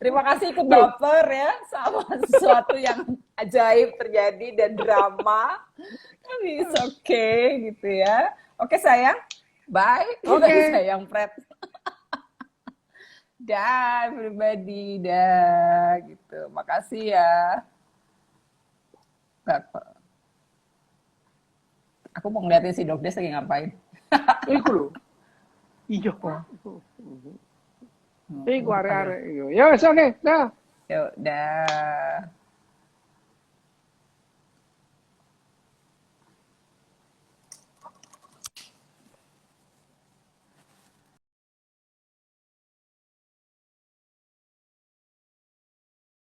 Terima kasih ke Tuh, baper ya sama sesuatu yang ajaib terjadi dan drama. Tapi it's okay gitu ya. Oke sayang, bye. Bye oke. sayang Fred. Dah everybody, dah gitu. Makasih ya. Aku mau ngeliatin si Dokdes lagi ngapain. Iku lho. Iya. Apa? Iku Buka ya. arek-arek iku. Ya, wes oke. Nah. Yuk, dah.